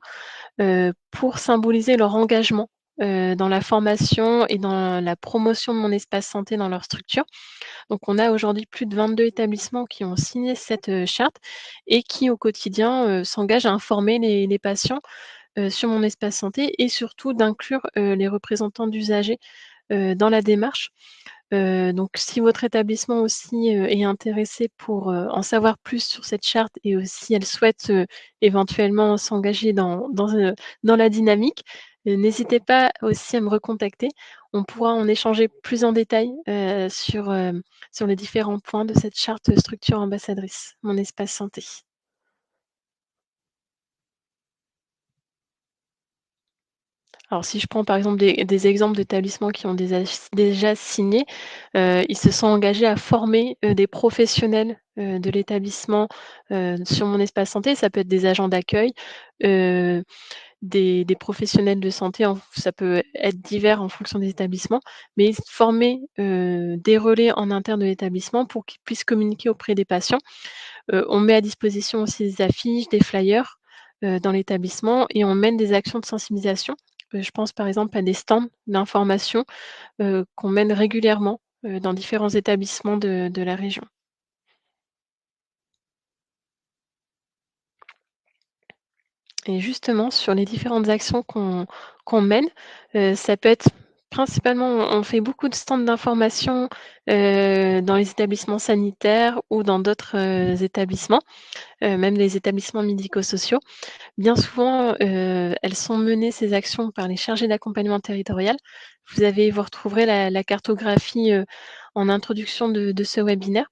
pour symboliser leur engagement, dans la formation et dans la promotion de mon espace santé dans leur structure. Donc on a aujourd'hui plus de 22 établissements qui ont signé cette, charte et qui au quotidien, s'engagent à informer les patients, sur mon espace santé et surtout d'inclure, les représentants d'usagers, dans la démarche. Donc si votre établissement aussi, est intéressé pour, en savoir plus sur cette charte et aussi elle souhaite, éventuellement s'engager dans la dynamique, n'hésitez pas aussi à me recontacter. On pourra en échanger plus en détail, sur les différents points de cette charte, structure ambassadrice, Mon espace santé. Alors si je prends par exemple des exemples d'établissements qui ont déjà signé, ils se sont engagés à former, des professionnels, de l'établissement, sur mon espace santé. Ça peut être des agents d'accueil, heu, des professionnels de santé, ça peut être divers en fonction des établissements, mais former, des relais en interne de l'établissement pour qu'ils puissent communiquer auprès des patients. On met à disposition aussi des affiches, des flyers, dans l'établissement et on mène des actions de sensibilisation. Je pense par exemple à des stands d'information, qu'on mène régulièrement, dans différents établissements de la région. Et justement sur les différentes actions qu'on mène, ça peut être principalement on fait beaucoup de stands d'information, dans les établissements sanitaires ou dans d'autres, établissements, même les établissements médico-sociaux. Bien souvent, elles sont menées ces actions par les chargés d'accompagnement territorial. Vous retrouverez la cartographie, en introduction de ce webinaire.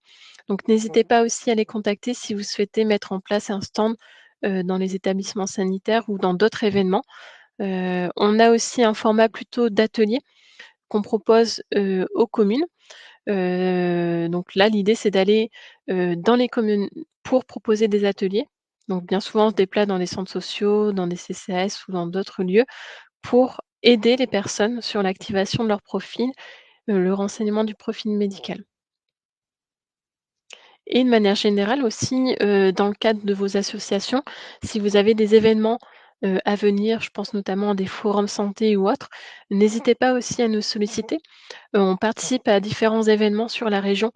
Donc n'hésitez pas aussi à les contacter si vous souhaitez mettre en place un stand, dans les établissements sanitaires ou dans d'autres événements. On a aussi un format plutôt d'atelier qu'on propose, aux communes. Donc là, l'idée, c'est d'aller, dans les communes pour proposer des ateliers. Donc bien souvent, on se déplace dans des centres sociaux, dans des CCAS ou dans d'autres lieux pour aider les personnes sur l'activation de leur profil, le renseignement du profil médical. Et de manière générale aussi, dans le cadre de vos associations, si vous avez des événements, à venir, je pense notamment à des forums santé ou autres, n'hésitez pas aussi à nous solliciter. On participe à différents événements sur la région,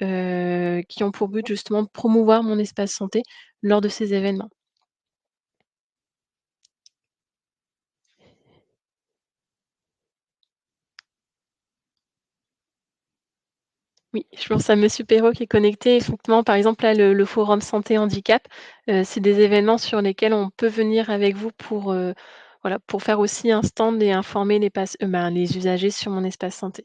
qui ont pour but justement de promouvoir mon espace santé lors de ces événements. Oui, je pense à Monsieur Perrault qui est connecté. Effectivement, par exemple, là, le forum santé handicap, c'est des événements sur lesquels on peut venir avec vous pour, voilà, pour faire aussi un stand et informer les usagers sur mon espace santé.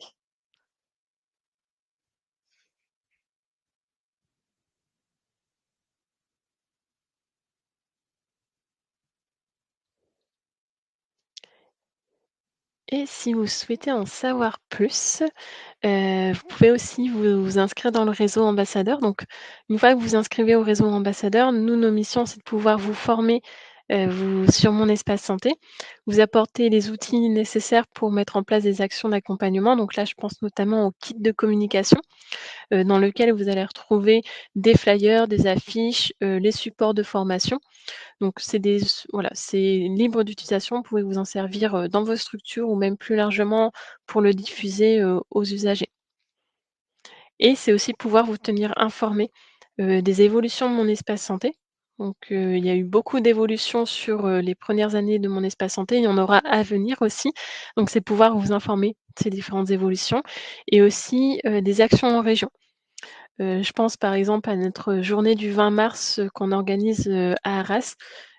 Et si vous souhaitez en savoir plus, vous pouvez aussi vous inscrire dans le réseau ambassadeur. Donc une fois que vous vous inscrivez au réseau ambassadeur, nous, nos missions, c'est de pouvoir vous former, vous sur mon espace santé, vous apporter les outils nécessaires pour mettre en place des actions d'accompagnement. Donc là, je pense notamment au kit de communication, dans lequel vous allez retrouver des flyers, des affiches, les supports de formation. Donc c'est libre d'utilisation, vous pouvez vous en servir, dans vos structures ou même plus largement pour le diffuser, aux usagers. Et c'est aussi pouvoir vous tenir informé, des évolutions de mon espace santé. Donc, il y a eu beaucoup d'évolutions sur, les premières années de mon espace santé, il y en aura à venir aussi. Donc c'est pouvoir vous informer de ces différentes évolutions et aussi, des actions en région. Je pense par exemple à notre journée du 20 mars, qu'on organise, à Arras,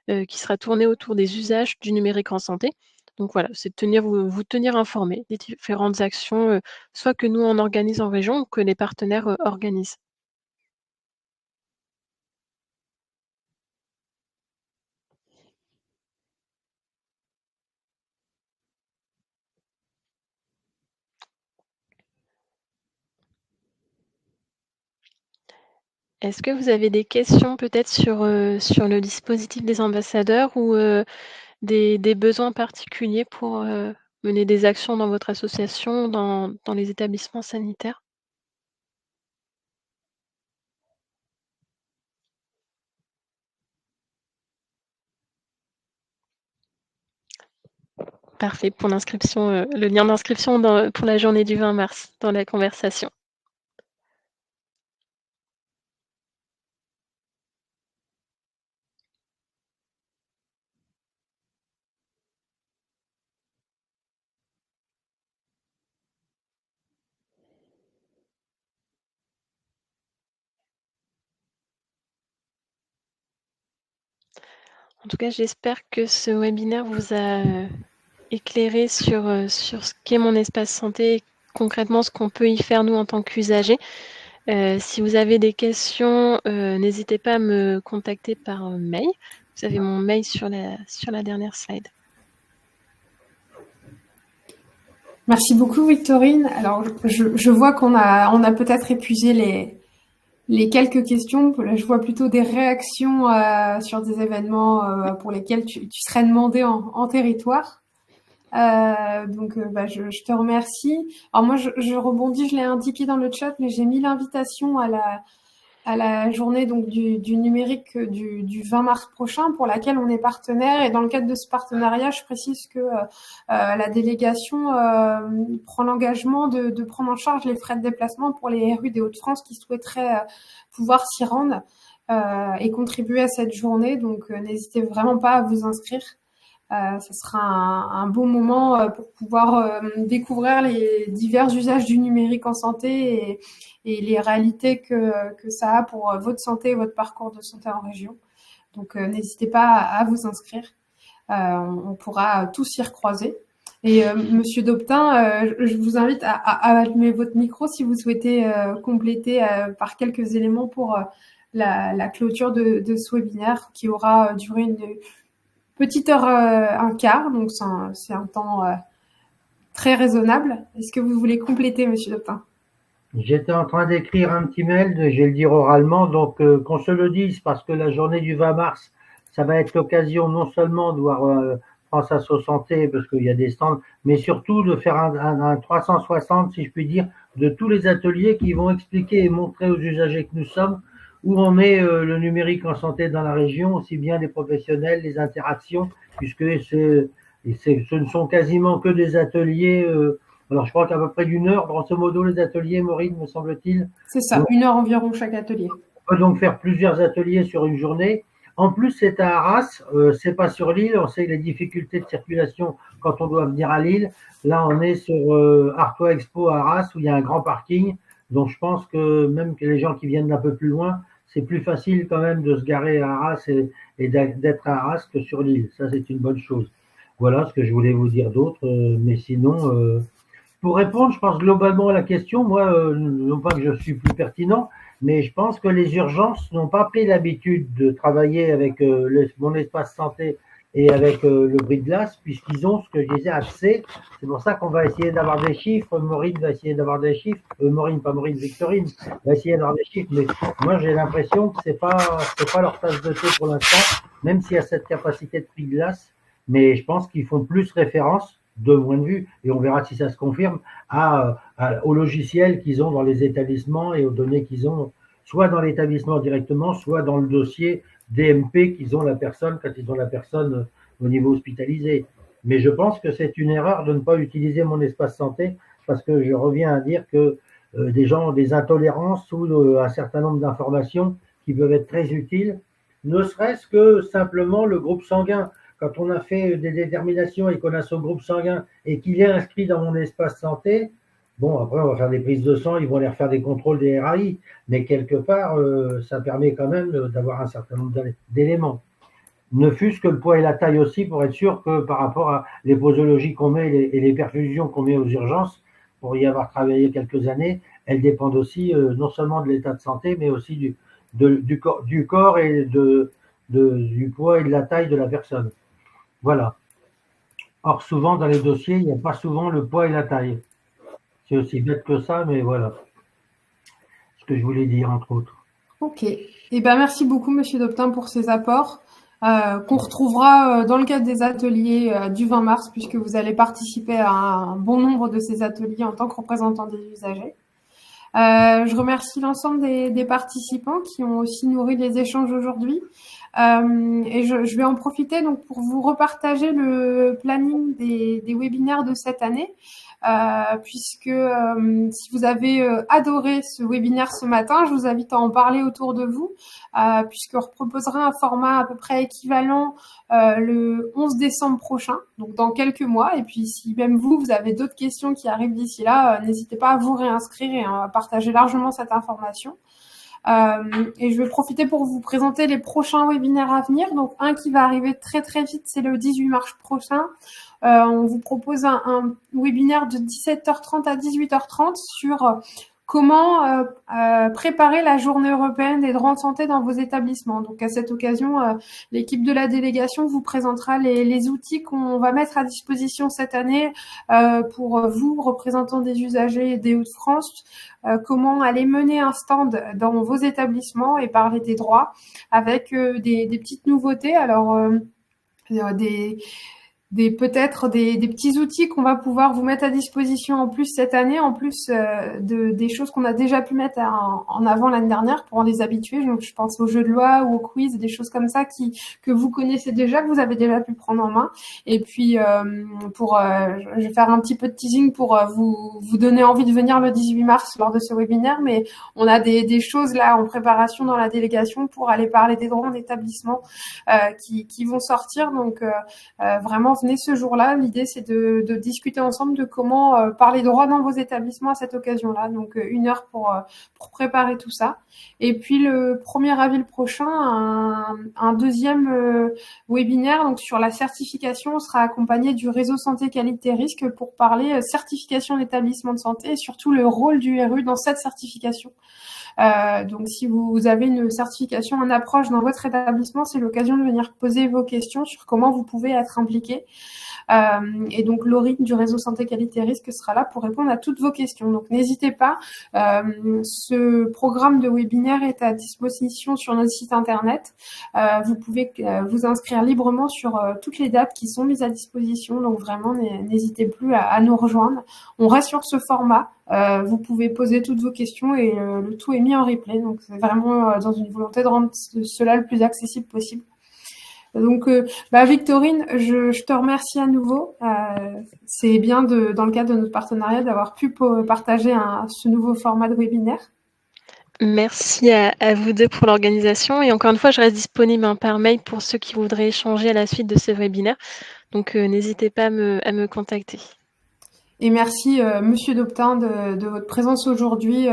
qui sera tournée autour des usages du numérique en santé. Donc voilà, c'est de vous tenir informé des différentes actions, soit que nous on organise en région ou que les partenaires, organisent. Est-ce que vous avez des questions peut-être sur le dispositif des ambassadeurs ou, des besoins particuliers pour, mener des actions dans votre association, dans les établissements sanitaires? Parfait pour l'inscription, le lien d'inscription pour la journée du 20 mars dans la conversation. En tout cas, j'espère que ce webinaire vous a, éclairé sur ce qu'est mon espace santé et concrètement ce qu'on peut y faire nous en tant qu'usagers. Si vous avez des questions, n'hésitez pas à me contacter par, mail. Vous avez mon mail sur la dernière slide. Merci beaucoup, Victorine. Alors, je vois qu'on a peut-être épuisé les quelques questions. Là, je vois plutôt des réactions sur des événements pour lesquels tu serais demandé en territoire. Donc, je te remercie. Alors moi, je rebondis, je l'ai indiqué dans le chat, mais j'ai mis l'invitation à la journée donc du numérique du 20 mars prochain pour laquelle on est partenaire. Et dans le cadre de ce partenariat, je précise que la délégation prend l'engagement de prendre en charge les frais de déplacement pour les rues des Hauts-de-France qui souhaiteraient pouvoir s'y rendre et contribuer à cette journée. Donc, n'hésitez vraiment pas à vous inscrire. Ce sera un bon moment pour pouvoir découvrir les divers usages du numérique en santé et les réalités que ça a pour votre santé et votre parcours de santé en région. Donc, n'hésitez pas à vous inscrire. On pourra tous s'y recroiser. Et Monsieur Doptin, je vous invite à allumer votre micro si vous souhaitez compléter par quelques éléments pour la clôture de ce webinaire qui aura duré une petite heure, un quart, donc c'est un temps très raisonnable. Est-ce que vous voulez compléter, Monsieur Dopin? J'étais en train d'écrire un petit mail, je vais le dire oralement, donc qu'on se le dise parce que la journée du 20 mars, ça va être l'occasion non seulement de voir France Asso Santé, parce qu'il y a des stands, mais surtout de faire un 360, si je puis dire, de tous les ateliers qui vont expliquer et montrer aux usagers que nous sommes où en est le numérique en santé dans la région, aussi bien les professionnels, les interactions, puisque ce ne sont quasiment que des ateliers. Alors, je crois qu'à peu près d'une heure, grosso modo, les ateliers, Maureen, me semble-t-il. C'est ça, Donc, 1 heure environ chaque atelier. on peut donc faire plusieurs ateliers sur une journée. En plus, c'est à Arras, c'est pas sur l'île. On sait les difficultés de circulation quand on doit venir à Lille. Là, on est sur Artois Expo à Arras, où il y a un grand parking. Donc, je pense que même que les gens qui viennent d'un peu plus loin, c'est plus facile quand même de se garer à Arras et d'être à Arras que sur l'île. Ça, c'est une bonne chose. Voilà ce que je voulais vous dire d'autre. Mais sinon, pour répondre, je pense globalement à la question, moi, non pas que je suis plus pertinent, mais je pense que les urgences n'ont pas pris l'habitude de travailler avec mon espace santé et avec le bris de glace, puisqu'ils ont ce que je disais accès. C'est pour ça qu'on va essayer d'avoir des chiffres. Maureen va essayer d'avoir des chiffres. Maureen, pas Maureen, Victorine va essayer d'avoir des chiffres. Mais moi, j'ai l'impression que c'est pas leur tasse de thé pour l'instant, même s'il y a cette capacité de bris de glace. Mais je pense qu'ils font plus référence de mon point de vue, et on verra si ça se confirme, aux logiciels qu'ils ont dans les établissements et aux données qu'ils ont, soit dans l'établissement directement, soit dans le dossier DMP qu'ils ont la personne quand ils ont la personne au niveau hospitalisé. Mais je pense que c'est une erreur de ne pas utiliser mon espace santé, parce que je reviens à dire que des gens ont des intolérances ou un certain nombre d'informations qui peuvent être très utiles, ne serait-ce que simplement le groupe sanguin. Quand on a fait des déterminations et qu'on a son groupe sanguin et qu'il est inscrit dans mon espace santé, bon, après, on va faire des prises de sang, ils vont aller refaire des contrôles des RAI, mais quelque part, ça permet quand même d'avoir un certain nombre d'éléments. Ne fût-ce que le poids et la taille aussi, pour être sûr que par rapport à les posologies qu'on met et les perfusions qu'on met aux urgences, pour y avoir travaillé quelques années, elles dépendent aussi non seulement de l'état de santé, mais aussi du corps et du poids et de la taille de la personne. Voilà. Or, souvent, dans les dossiers, il n'y a pas souvent le poids et la taille. C'est aussi bête que ça, mais voilà. Ce que je voulais dire, entre autres. Ok. Eh ben, merci beaucoup, Monsieur Doptin, pour ces apports, qu'on retrouvera dans le cadre des ateliers du 20 mars, puisque vous allez participer à un bon nombre de ces ateliers en tant que représentant des usagers. Je remercie l'ensemble des participants qui ont aussi nourri les échanges aujourd'hui. Et je vais en profiter donc pour vous repartager le planning des webinaires de cette année, puisque si vous avez adoré ce webinaire ce matin, je vous invite à en parler autour de vous, puisqu'on proposera un format à peu près équivalent le 11 décembre prochain, donc dans quelques mois. Et puis si même vous avez d'autres questions qui arrivent d'ici là, n'hésitez pas à vous réinscrire et à partager largement cette information. Et je vais profiter pour vous présenter les prochains webinaires à venir. Donc, un qui va arriver très très vite, c'est le 18 mars prochain. On vous propose un webinaire de 17h30 à 18h30 sur comment préparer la journée européenne des droits de santé dans vos établissements. Donc, à cette occasion, l'équipe de la délégation vous présentera les outils qu'on va mettre à disposition cette année pour vous, représentants des usagers des Hauts-de-France, comment aller mener un stand dans vos établissements et parler des droits avec des petites nouveautés. Alors, peut-être des petits outils qu'on va pouvoir vous mettre à disposition en plus cette année, en plus des choses qu'on a déjà pu mettre en avant l'année dernière pour les habitués. Donc, je pense aux jeux de loi ou aux quiz, des choses comme ça que vous connaissez déjà, que vous avez déjà pu prendre en main. Et puis, je vais faire un petit peu de teasing pour vous donner envie de venir le 18 mars lors de ce webinaire, mais on a des choses là en préparation dans la délégation pour aller parler des droits en établissement qui vont sortir. Donc, vraiment, venez ce jour-là. L'idée, c'est de discuter ensemble de comment parler droit dans vos établissements à cette occasion-là. Donc, 1 heure pour préparer tout ça. Et puis, le 1er avril prochain, un deuxième webinaire donc sur la certification sera accompagné du réseau santé qualité risque pour parler certification d'établissement de santé et surtout le rôle du RU dans cette certification. Donc, si vous avez une certification en approche dans votre établissement, c'est l'occasion de venir poser vos questions sur comment vous pouvez être impliqué. Et donc, Laurie du réseau santé qualité risque sera là pour répondre à toutes vos questions. Donc, n'hésitez pas. Ce programme de webinaire est à disposition sur notre site internet. Vous pouvez vous inscrire librement sur toutes les dates qui sont mises à disposition. Donc, vraiment, n'hésitez plus à nous rejoindre. On reste sur ce format. Vous pouvez poser toutes vos questions et le tout est mis en replay. Donc, c'est vraiment dans une volonté de rendre cela le plus accessible possible. Donc, Victorine, je te remercie à nouveau. C'est bien, dans le cadre de notre partenariat, d'avoir pu partager ce nouveau format de webinaire. Merci à vous deux pour l'organisation. Et encore une fois, je reste disponible par mail pour ceux qui voudraient échanger à la suite de ce webinaire. Donc, n'hésitez pas à me contacter. Et merci, Monsieur Doptin, de votre présence aujourd'hui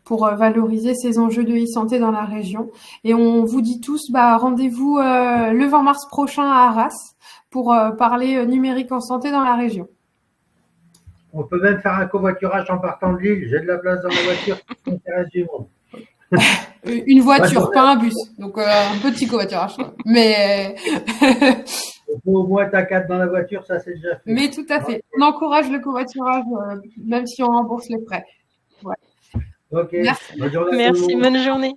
pour valoriser ces enjeux de e-santé dans la région. Et on vous dit tous, rendez-vous le 20 mars prochain à Arras pour parler numérique en santé dans la région. On peut même faire un covoiturage en partant de Lille. J'ai de la place dans la voiture qui intéresse du monde. Une voiture, pas un bus. Donc, un petit covoiturage. Mais... Il faut au moins ta 4 dans la voiture, ça c'est déjà fait. Mais tout à fait. On encourage le covoiturage, même si on rembourse les frais. Ouais. Ok. Merci. Bonne journée. Merci, bonne journée.